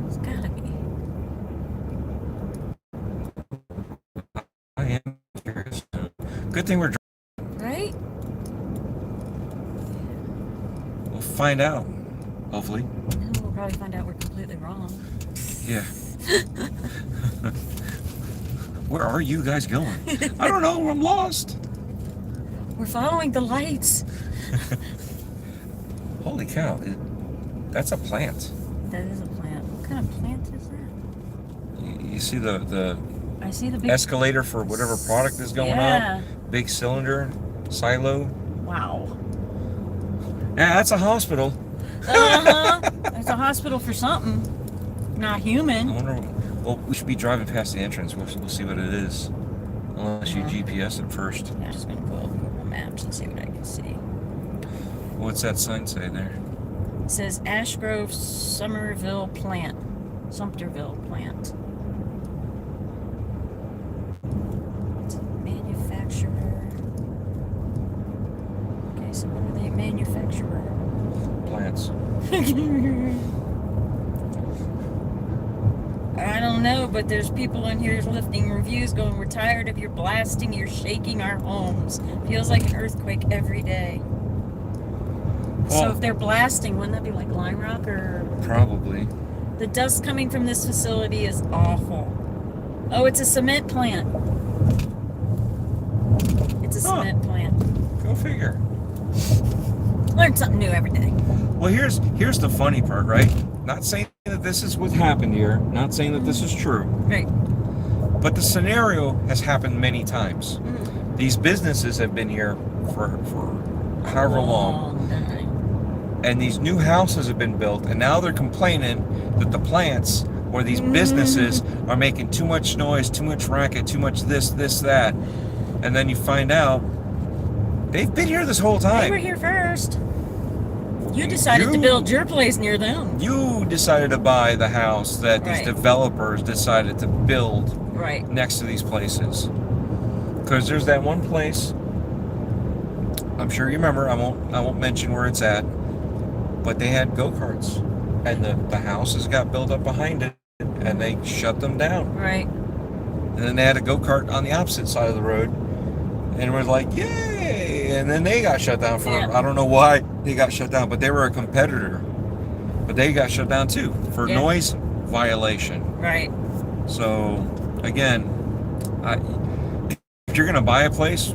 [SPEAKER 2] It's gotta be.
[SPEAKER 1] I am curious. Good thing we're
[SPEAKER 2] Right?
[SPEAKER 1] we'll find out, hopefully.
[SPEAKER 2] And we'll probably find out we're completely wrong.
[SPEAKER 1] Yeah. Where are you guys going? I don't know. I'm lost.
[SPEAKER 2] We're following the lights.
[SPEAKER 1] Holy cow! That's a plant.
[SPEAKER 2] That is a plant. What kind of plant is that?
[SPEAKER 1] You see the
[SPEAKER 2] I see the big
[SPEAKER 1] escalator for whatever product is going
[SPEAKER 2] Yeah.
[SPEAKER 1] on. Big cylinder, silo.
[SPEAKER 2] Wow.
[SPEAKER 1] Yeah, that's a hospital.
[SPEAKER 2] Uh-huh. It's a hospital for something. Not
[SPEAKER 1] I
[SPEAKER 2] human.
[SPEAKER 1] wonder. Well, we should be driving past the entrance. We'll see what it is. Unless you GPS it first.
[SPEAKER 2] Yeah, I'm just gonna pull up Google Maps and see what I can see.
[SPEAKER 1] What's that sign say there?
[SPEAKER 2] It says Ash Grove Summerville Plant. Sumterville Plant. It's a manufacturer. Okay, so what are they manufacturer?
[SPEAKER 1] Plants.
[SPEAKER 2] I don't know, but there's people in here lifting reviews going, we're tired of your blasting, you're shaking our homes. Feels like an earthquake every day. So
[SPEAKER 1] Well-
[SPEAKER 2] if they're blasting, wouldn't that be like lime rock or...
[SPEAKER 1] Probably.
[SPEAKER 2] The dust coming from this facility is awful. Oh, it's a cement plant. It's a
[SPEAKER 1] Huh.
[SPEAKER 2] cement plant.
[SPEAKER 1] Go figure.
[SPEAKER 2] Learn something new every day.
[SPEAKER 1] Well, here's the funny part, right? Not saying that this is what happened here. Not saying that this is true.
[SPEAKER 2] Right.
[SPEAKER 1] But the scenario has happened many times.
[SPEAKER 2] Mm.
[SPEAKER 1] These businesses have been here for however long.
[SPEAKER 2] time.
[SPEAKER 1] And these new houses have been built, and now they're complaining that the plants or these businesses are making too much noise, too much racket, too much this, that. And then you find out they've been here this whole
[SPEAKER 2] They were
[SPEAKER 1] time.
[SPEAKER 2] here first. You decided to build your place near them.
[SPEAKER 1] You decided to buy the house that these
[SPEAKER 2] Right.
[SPEAKER 1] developers decided to build
[SPEAKER 2] Right.
[SPEAKER 1] next to these places. Because there's that one place, I'm sure you remember, I won't mention where it's at, but they had go-karts, and the houses got built up behind it, and they shut them down.
[SPEAKER 2] Right.
[SPEAKER 1] And then they had a go-kart on the opposite side of the road, and it was like, yay! and then they got shut down for,
[SPEAKER 2] Yeah.
[SPEAKER 1] I don't know why they got shut down, but they were a competitor. But they got shut down too for
[SPEAKER 2] Yeah.
[SPEAKER 1] noise violation.
[SPEAKER 2] Right.
[SPEAKER 1] So, again, if you're going to buy a place,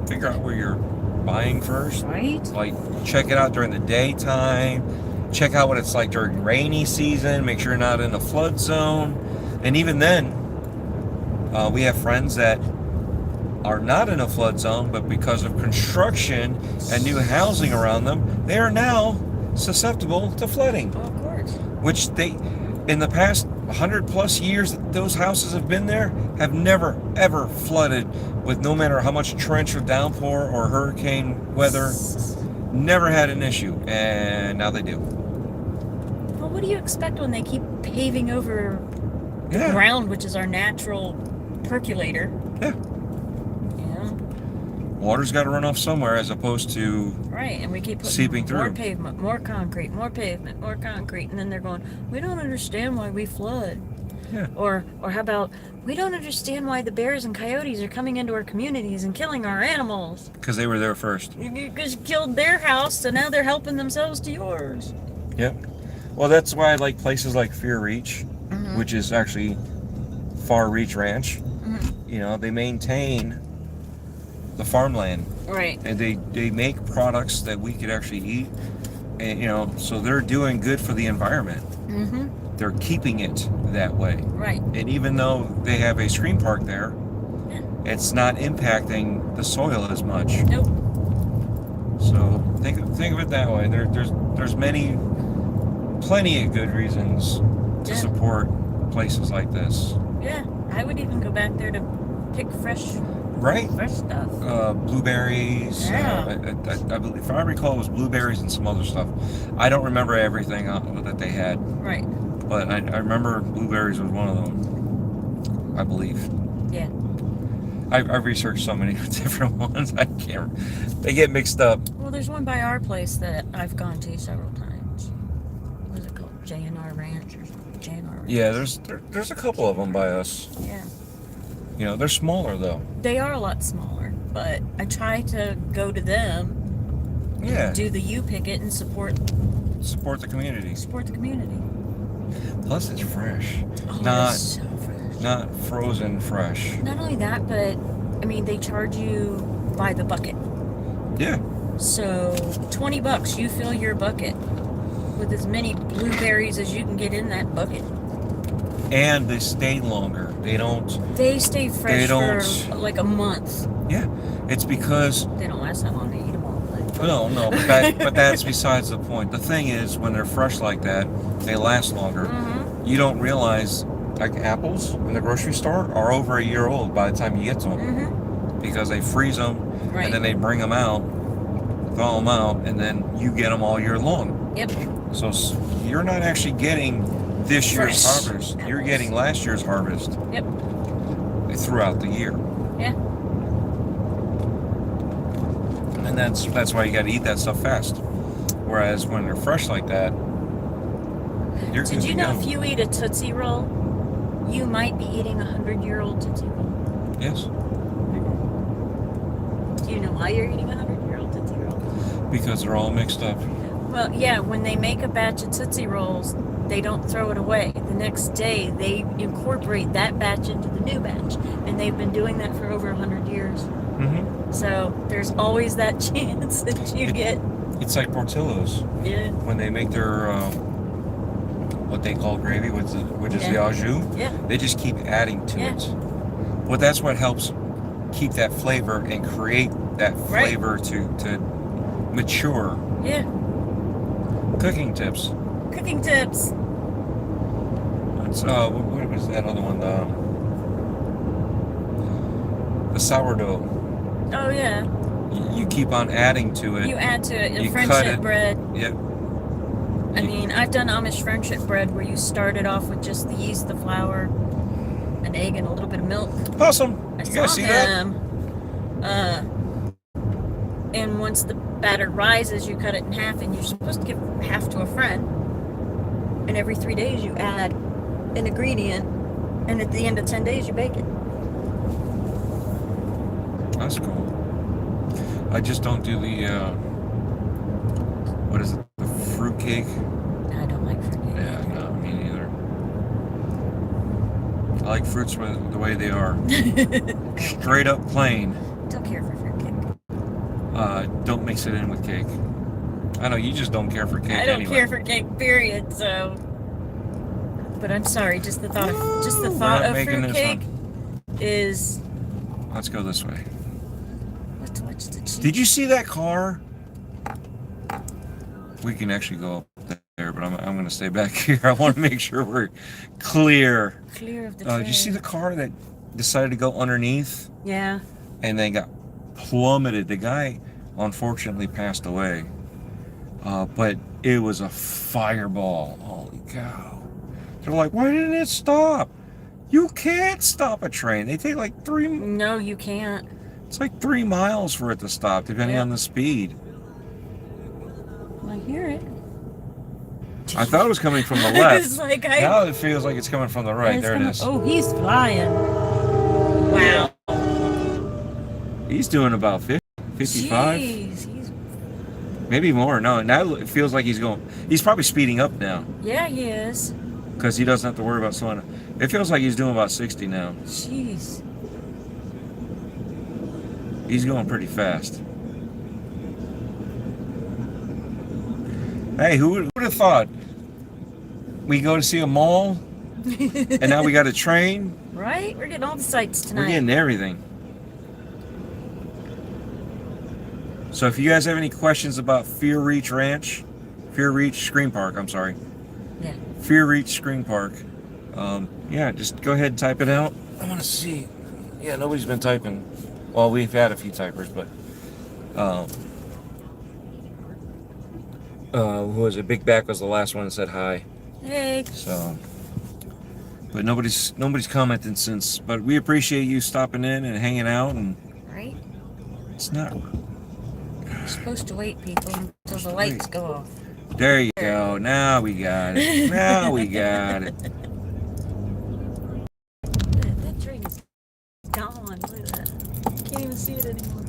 [SPEAKER 1] figure out where you're buying first.
[SPEAKER 2] Right.
[SPEAKER 1] Like, check it out during the daytime. Check out what it's like during rainy season. Make sure you're not in a flood zone. And even then, we have friends that are not in a flood zone, but because of construction and new housing around them, they are now susceptible to flooding.
[SPEAKER 2] Oh, of course.
[SPEAKER 1] Which they, in the past 100 plus years that those houses have been there, have never ever flooded with no matter how much torrential downpour or hurricane weather. Never had an issue, and now they do.
[SPEAKER 2] Well, what do you expect when they keep paving over the
[SPEAKER 1] Yeah.
[SPEAKER 2] ground, which is our natural percolator?
[SPEAKER 1] Yeah.
[SPEAKER 2] Yeah.
[SPEAKER 1] Water's got to run off somewhere, as opposed to
[SPEAKER 2] Right, and we keep putting
[SPEAKER 1] seeping
[SPEAKER 2] more
[SPEAKER 1] through.
[SPEAKER 2] pavement, more concrete, more pavement, more concrete, and then they're going, we don't understand why we flood.
[SPEAKER 1] Yeah.
[SPEAKER 2] Or how about, we don't understand why the bears and coyotes are coming into our communities and killing our animals.
[SPEAKER 1] Because they were there first.
[SPEAKER 2] You just killed their house, so now they're helping themselves to yours.
[SPEAKER 1] Yep. Well, that's why I like places like Fear Reach,
[SPEAKER 2] Mhm.
[SPEAKER 1] which is actually Far Reach Ranch.
[SPEAKER 2] Mhm.
[SPEAKER 1] You know, they maintain the farmland,
[SPEAKER 2] Right.
[SPEAKER 1] and they make products that we could actually eat, and you know, so they're doing good for the environment.
[SPEAKER 2] Mm-hmm.
[SPEAKER 1] They're keeping it that way,
[SPEAKER 2] Right.
[SPEAKER 1] and even though they have a screen park there,
[SPEAKER 2] Yeah.
[SPEAKER 1] it's not impacting the soil as much.
[SPEAKER 2] Nope.
[SPEAKER 1] So think of it that way. There's plenty of good reasons to
[SPEAKER 2] Yeah.
[SPEAKER 1] support places like this.
[SPEAKER 2] Yeah. I would even go back there to pick fresh
[SPEAKER 1] Right?
[SPEAKER 2] stuff.
[SPEAKER 1] Blueberries.
[SPEAKER 2] Yeah.
[SPEAKER 1] I believe, if I recall, it was blueberries and some other stuff. I don't remember everything that they had,
[SPEAKER 2] Right.
[SPEAKER 1] but I remember blueberries was one of them. I believe.
[SPEAKER 2] Yeah.
[SPEAKER 1] I've researched so many different ones. I can't. They get mixed up.
[SPEAKER 2] Well, there's one by our place that I've gone to several times. What is it called? JNR Ranch or something? JNR Ranch.
[SPEAKER 1] Yeah, there's a couple of them by us.
[SPEAKER 2] Yeah.
[SPEAKER 1] You know, they're smaller though.
[SPEAKER 2] They are a lot smaller, but I try to go to them,
[SPEAKER 1] Yeah.
[SPEAKER 2] do the U picket, and support
[SPEAKER 1] Support the community.
[SPEAKER 2] the community.
[SPEAKER 1] Plus, it's fresh.
[SPEAKER 2] Oh,
[SPEAKER 1] Not
[SPEAKER 2] it's so fresh.
[SPEAKER 1] not frozen fresh.
[SPEAKER 2] Not only that, but I mean, they charge you by the bucket.
[SPEAKER 1] Yeah.
[SPEAKER 2] So $20, you fill your bucket with as many blueberries as you can get in that bucket.
[SPEAKER 1] And they stay longer.
[SPEAKER 2] They stay fresh for like a month.
[SPEAKER 1] Yeah. It's because
[SPEAKER 2] They don't last that long to eat them all. But
[SPEAKER 1] no, but that's besides the point. The thing is, when they're fresh like that, they last longer.
[SPEAKER 2] Mhm.
[SPEAKER 1] You don't realize, like apples in the grocery store are over a year old by the time you get to them,
[SPEAKER 2] Mhm.
[SPEAKER 1] because they freeze them
[SPEAKER 2] Right.
[SPEAKER 1] and then they bring them out, thaw them out, and then you get them all year long.
[SPEAKER 2] Yep.
[SPEAKER 1] So you're not actually getting this year's
[SPEAKER 2] Fresh
[SPEAKER 1] harvest. You're
[SPEAKER 2] apples.
[SPEAKER 1] getting last year's harvest
[SPEAKER 2] Yep.
[SPEAKER 1] throughout the year.
[SPEAKER 2] Yeah.
[SPEAKER 1] And that's why you got to eat that stuff fast. Whereas when they're fresh like that, you're good
[SPEAKER 2] Did you
[SPEAKER 1] to
[SPEAKER 2] know
[SPEAKER 1] go.
[SPEAKER 2] if you eat a Tootsie Roll, you might be eating a 100-year-old Tootsie Roll?
[SPEAKER 1] Yes,
[SPEAKER 2] Do you know why you're eating a 100-year-old Tootsie Roll?
[SPEAKER 1] because they're all mixed up.
[SPEAKER 2] Well, yeah, when they make a batch of Tootsie Rolls, they don't throw it away. The next day, they incorporate that batch into the new batch. And they've been doing that for over 100 years.
[SPEAKER 1] Mm-hmm.
[SPEAKER 2] So there's always that chance that you get.
[SPEAKER 1] It's like Portillo's
[SPEAKER 2] Yeah.
[SPEAKER 1] when they make their what they call gravy, which is the
[SPEAKER 2] Yeah.
[SPEAKER 1] au jus.
[SPEAKER 2] Yeah.
[SPEAKER 1] They just keep adding to
[SPEAKER 2] Yeah.
[SPEAKER 1] it. Well, that's what helps keep that flavor and create that
[SPEAKER 2] Right.
[SPEAKER 1] flavor to mature.
[SPEAKER 2] Yeah.
[SPEAKER 1] Cooking tips.
[SPEAKER 2] Cooking tips.
[SPEAKER 1] It's what was that other one? The sourdough.
[SPEAKER 2] Oh, yeah.
[SPEAKER 1] You keep on adding to it.
[SPEAKER 2] You add to it
[SPEAKER 1] You
[SPEAKER 2] a
[SPEAKER 1] cut
[SPEAKER 2] friendship
[SPEAKER 1] it.
[SPEAKER 2] bread.
[SPEAKER 1] Yep.
[SPEAKER 2] I mean, I've done Amish friendship bread where you start it off with just the yeast, the flour, an egg, and a little bit of milk.
[SPEAKER 1] Awesome.
[SPEAKER 2] I
[SPEAKER 1] You
[SPEAKER 2] saw
[SPEAKER 1] guys see that?
[SPEAKER 2] them. And once the batter rises, you cut it in half, and you're supposed to give half to a friend. And every 3 days, you add an ingredient, and at the end of 10 days, you bake it.
[SPEAKER 1] That's cool. I just don't do the, what is it, the fruit cake?
[SPEAKER 2] I don't like fruitcake.
[SPEAKER 1] Yeah, no, me neither. I like fruits the way they are. Straight up plain.
[SPEAKER 2] Don't care for fruitcake.
[SPEAKER 1] Don't mix it in with cake. I know, you just don't care for cake
[SPEAKER 2] I don't
[SPEAKER 1] anyway.
[SPEAKER 2] care for cake, period, so... But I'm sorry, just the thought of fruitcake is...
[SPEAKER 1] Let's go this way.
[SPEAKER 2] What's the cheese?
[SPEAKER 1] Did you see that car? We can actually go up there, but I'm going to stay back here. I want to make sure we're clear.
[SPEAKER 2] Clear of the train.
[SPEAKER 1] Did you see the car that decided to go underneath?
[SPEAKER 2] Yeah.
[SPEAKER 1] And they got plummeted. The guy, unfortunately, passed away. But it was a fireball. Holy cow. They're like, why didn't it stop? You can't stop a train. They take like 3...
[SPEAKER 2] No, you can't.
[SPEAKER 1] It's like 3 miles for it to stop, depending on the speed.
[SPEAKER 2] I hear it.
[SPEAKER 1] I thought it was coming from the left.
[SPEAKER 2] It's like
[SPEAKER 1] now it feels like it's coming from the right. There it is.
[SPEAKER 2] Oh, he's flying. Wow.
[SPEAKER 1] He's doing about 50, 55.
[SPEAKER 2] Jeez, he's...
[SPEAKER 1] Maybe more. No, now it feels like he's going... He's probably speeding up now.
[SPEAKER 2] Yeah, he is.
[SPEAKER 1] Because he doesn't have to worry about slowing. It feels like he's doing about 60 now.
[SPEAKER 2] Jeez.
[SPEAKER 1] He's going pretty fast. Hey, who would have thought? We go to see a mall, and now we got a train.
[SPEAKER 2] Right? We're getting all the sights tonight.
[SPEAKER 1] We're getting everything. So if you guys have any questions about Fear Reach Scream Park, I'm sorry.
[SPEAKER 2] Yeah.
[SPEAKER 1] Fear Reach Scream Park. Yeah, just go ahead and type it out. I want to see. Yeah, nobody's been typing. Well, we've had a few typers, but who was it? Big Back was the last one that said hi.
[SPEAKER 2] Hey.
[SPEAKER 1] So, but nobody's commented since. But we appreciate you stopping in and hanging out. And
[SPEAKER 2] Right?
[SPEAKER 1] it's not.
[SPEAKER 2] You're supposed to wait, people, until the lights go off.
[SPEAKER 1] There you go. Now we got it. Now we got it.
[SPEAKER 2] That train is gone. Look at that. Can't even see it anymore.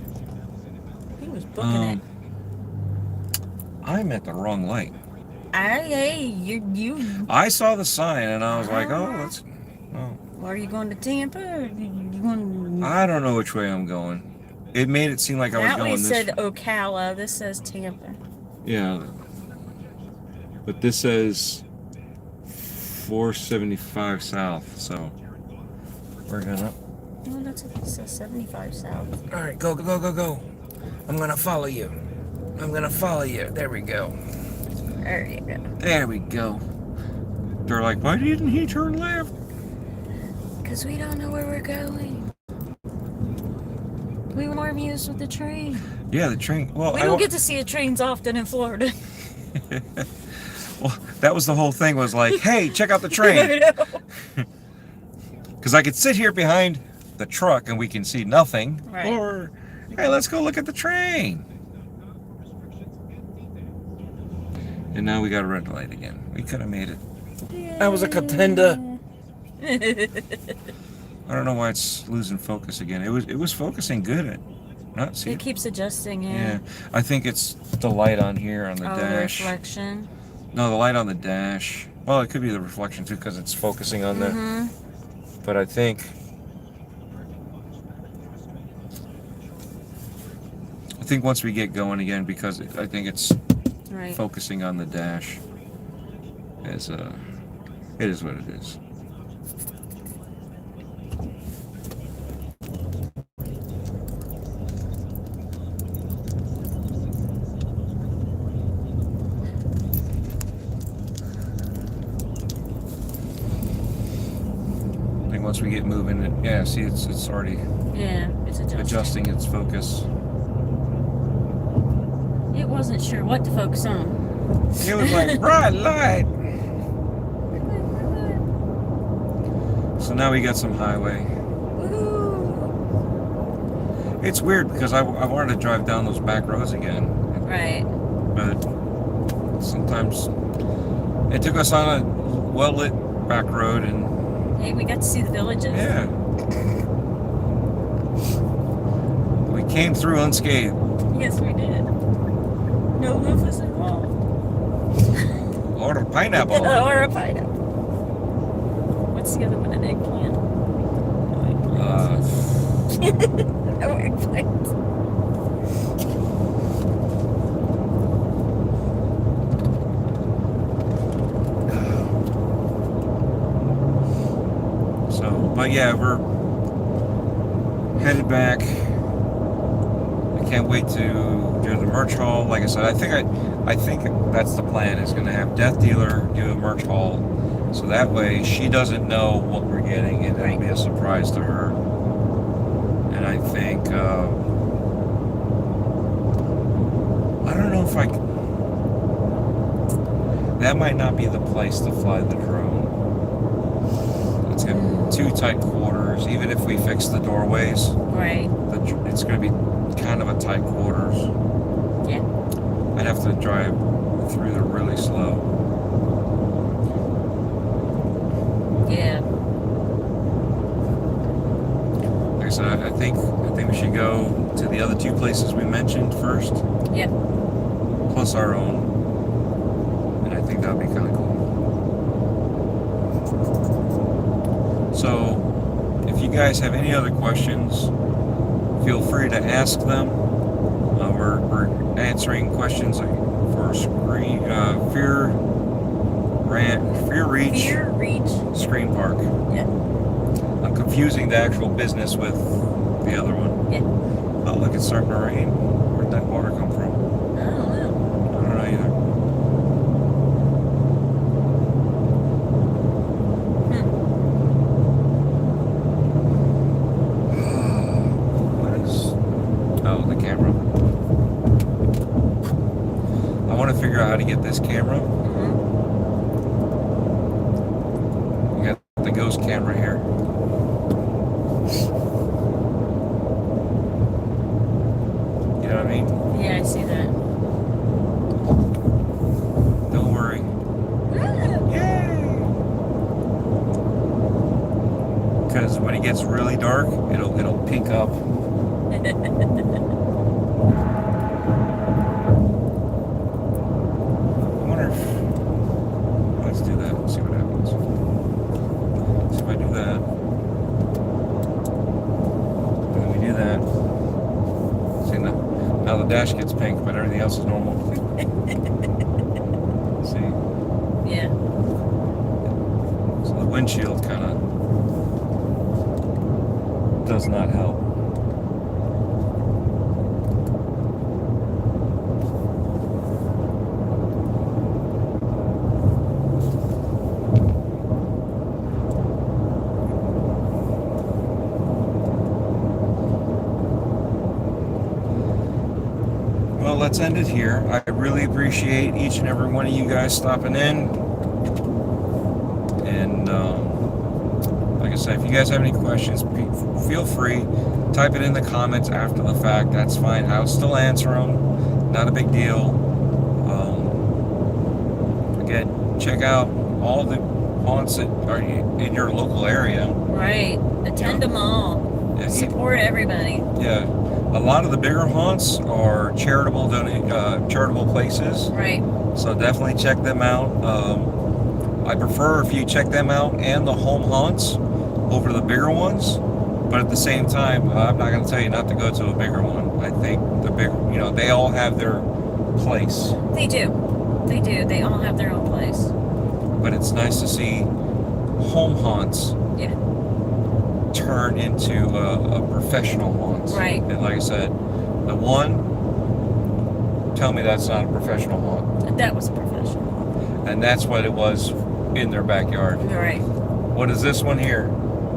[SPEAKER 2] He was booking it.
[SPEAKER 1] I'm at the wrong light.
[SPEAKER 2] Hey, you.
[SPEAKER 1] I saw the sign and I was like, oh, let's. Oh.
[SPEAKER 2] Are you going to Tampa? Or you going?
[SPEAKER 1] I don't know which way I'm going. It made it seem like I was
[SPEAKER 2] That
[SPEAKER 1] going
[SPEAKER 2] way
[SPEAKER 1] this.
[SPEAKER 2] said Ocala. This says Tampa.
[SPEAKER 1] Yeah. But this says 475 south, so we're gonna.
[SPEAKER 2] Oh, that's what it says. 75 south.
[SPEAKER 1] All right, go, go, go, go. I'm gonna follow you. I'm gonna follow you. There we go.
[SPEAKER 2] There you go.
[SPEAKER 1] There we go. They're like, why didn't he turn left?
[SPEAKER 2] Because we don't know where we're going. We were more amused with the train.
[SPEAKER 1] Yeah, the train. Well,
[SPEAKER 2] We don't get to see trains often in Florida.
[SPEAKER 1] Well, that was the whole thing. Was like, hey, check out the train. Because I could sit here behind the truck and we can see nothing,
[SPEAKER 2] Right.
[SPEAKER 1] or hey, let's go look at the train. And now we got a red light again. We could have made it. That was a contender. I don't know why it's losing focus again. It was focusing good at not see.
[SPEAKER 2] It keeps adjusting,
[SPEAKER 1] Yeah, I think it's the light on here on the
[SPEAKER 2] the
[SPEAKER 1] dash.
[SPEAKER 2] reflection.
[SPEAKER 1] No, the light on the dash. Well, it could be the reflection too, because it's focusing on the. But I think once we get going again, because I think it's
[SPEAKER 2] Right.
[SPEAKER 1] focusing on the dash. As it is what it is. I think once we get moving, yeah. See, it's already
[SPEAKER 2] Yeah, it's
[SPEAKER 1] adjusting its focus.
[SPEAKER 2] It wasn't sure what to focus on.
[SPEAKER 1] It was like bright light. So now we got some highway.
[SPEAKER 2] Woohoo!
[SPEAKER 1] It's weird because I wanted to drive down those back roads again,
[SPEAKER 2] Right.
[SPEAKER 1] but sometimes it took us on a well-lit back road, and
[SPEAKER 2] Hey, we got to see the villages.
[SPEAKER 1] yeah, we came through unscathed.
[SPEAKER 2] Yes, we did. No loofahs involved.
[SPEAKER 1] Or a pineapple.
[SPEAKER 2] Or a pineapple. What's the other one? An eggplant? No eggplants. No eggplants.
[SPEAKER 1] So, but yeah, we're headed back. I can't wait to do the merch haul. Like I said, I think that's the plan. Is going to have Death Dealer do a merch haul, so that way she doesn't know what we're getting, and it'll be a surprise to her. And I think I don't know if that might not be the place to fly the drone. It's got too tight quarters. Even if we fix the doorways,
[SPEAKER 2] Right.
[SPEAKER 1] it's going to be kind of a tight quarters.
[SPEAKER 2] Yeah.
[SPEAKER 1] I'd have to drive through there really slow.
[SPEAKER 2] Yeah.
[SPEAKER 1] Like I said, I think we should go to the other two places we mentioned first.
[SPEAKER 2] Yep.
[SPEAKER 1] Plus our own. And I think that'd be kind of cool. So, if you guys have any other questions, feel free to ask them. We're answering questions for Fear Reach Scream Park.
[SPEAKER 2] Yeah.
[SPEAKER 1] I'm confusing the actual business with the other one.
[SPEAKER 2] Yeah.
[SPEAKER 1] Oh, look, it's starting to rain. Where'd that water come from?
[SPEAKER 2] I don't know.
[SPEAKER 1] I don't know either. What is... Oh, the camera. I want to figure out how to get this camera. We got the ghost camera here. You know what I mean?
[SPEAKER 2] Yeah, I see that.
[SPEAKER 1] Don't worry. Yay! Because when it gets really dark, it'll pink up. I wonder if... Let's do that and see what happens. See if I do that. And then we do that. See, now the dash gets pink, but everything else is normal. See?
[SPEAKER 2] Yeah.
[SPEAKER 1] So the windshield kind of does not help. Well, let's end it here. I really appreciate each and every one of you guys stopping in. And like I said, if you guys have any questions, feel free. Type it in the comments after the fact. That's fine. I'll still answer them. Not a big deal. Again, check out all the haunts that are in your local area.
[SPEAKER 2] Right. Attend them all.
[SPEAKER 1] Yeah,
[SPEAKER 2] Support everybody.
[SPEAKER 1] Yeah. A lot of the bigger haunts are charitable places.
[SPEAKER 2] Right.
[SPEAKER 1] So definitely check them out. I prefer if you check them out and the home haunts over the bigger ones. But at the same time, I'm not going to tell you not to go to a bigger one. I think the big, they all have their place.
[SPEAKER 2] They do. They do. They all have their own place.
[SPEAKER 1] But it's nice to see home haunts turn into a professional haunt.
[SPEAKER 2] Right.
[SPEAKER 1] And like I said, the one, tell me that's not a professional haunt.
[SPEAKER 2] That was a professional haunt.
[SPEAKER 1] And that's what it was in their backyard.
[SPEAKER 2] Right.
[SPEAKER 1] What is this one here?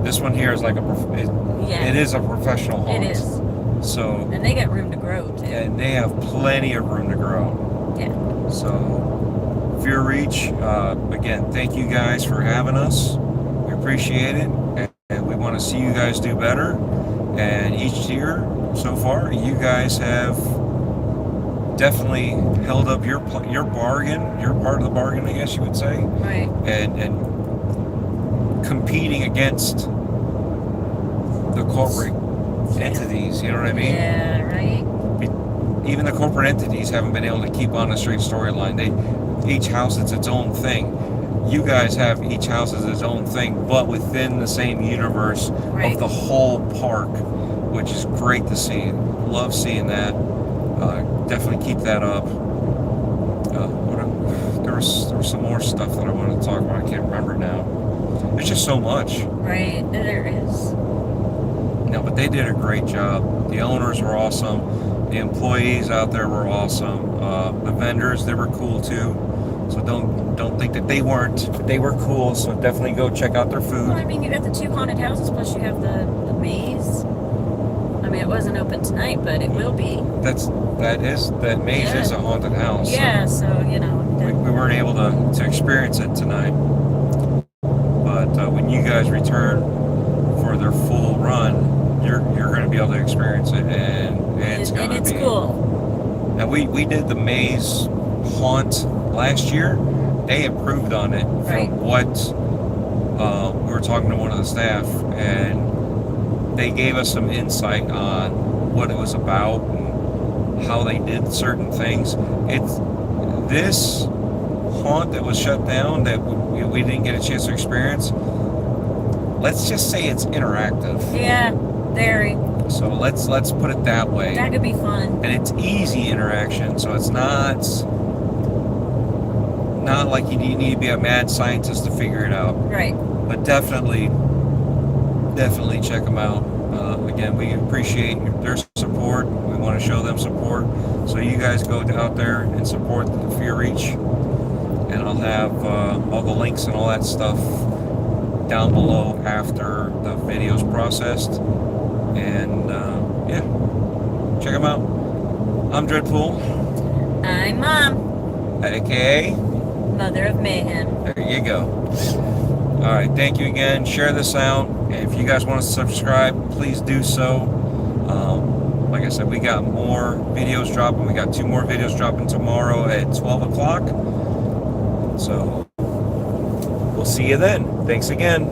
[SPEAKER 1] This one here is like it is a professional haunt.
[SPEAKER 2] It is.
[SPEAKER 1] So.
[SPEAKER 2] And they got room to grow too.
[SPEAKER 1] And they have plenty of room to grow.
[SPEAKER 2] Yeah.
[SPEAKER 1] So, Fear Reach, again, thank you guys for having us. We appreciate it. And we want to see you guys do better. And each year, so far, you guys have definitely held up your bargain, your part of the bargain, I guess you would say.
[SPEAKER 2] Right.
[SPEAKER 1] And competing against the corporate entities, you know what I mean?
[SPEAKER 2] Yeah, right.
[SPEAKER 1] even the corporate entities haven't been able to keep on a straight storyline. Each house is its own thing. You guys have each house is its own thing, but within the same universe
[SPEAKER 2] Right.
[SPEAKER 1] of the whole park, which is great to see. Love seeing that. Definitely keep that up. There was some more stuff that I wanted to talk about. I can't remember now. There's just so much.
[SPEAKER 2] Right, there is.
[SPEAKER 1] No, but they did a great job. The owners were awesome. The employees out there were awesome. The vendors, they were cool too. So don't think that they weren't. They were cool. So definitely go check out their food.
[SPEAKER 2] Well, I mean, you got the 2 haunted houses, plus you have the maze. I mean, it wasn't open tonight, but it will be.
[SPEAKER 1] That maze is a haunted house.
[SPEAKER 2] Yeah, so you know.
[SPEAKER 1] We weren't able to experience it tonight. But when you guys return for their full run, you're going to be able to experience it, and it's going to be
[SPEAKER 2] cool.
[SPEAKER 1] Now we did the maze haunt last year. They improved on it from what we were talking to one of the staff, and they gave us some insight on what it was about and how they did certain things. It's this haunt that was shut down that we didn't get a chance to experience. Let's just say it's interactive.
[SPEAKER 2] Yeah, very.
[SPEAKER 1] So let's put it that way.
[SPEAKER 2] That could be fun.
[SPEAKER 1] And it's easy interaction, so it's not like you need to be a mad scientist to figure it out.
[SPEAKER 2] Right.
[SPEAKER 1] But definitely check them out. Again, we appreciate their support. We want to show them support. So you guys go out there and support the Fear Reach. And I'll have all the links and all that stuff down below after the video's processed. And yeah, check them out. I'm DREADPOOL.
[SPEAKER 2] I'm Mom.
[SPEAKER 1] AKA
[SPEAKER 2] Mother of Mayhem.
[SPEAKER 1] There you go. All right, thank you again. Share this out. And if you guys want to subscribe, please do so. Like I said, we got more videos dropping. We got 2 more videos dropping tomorrow at 12 o'clock. So we'll see you then. Thanks again.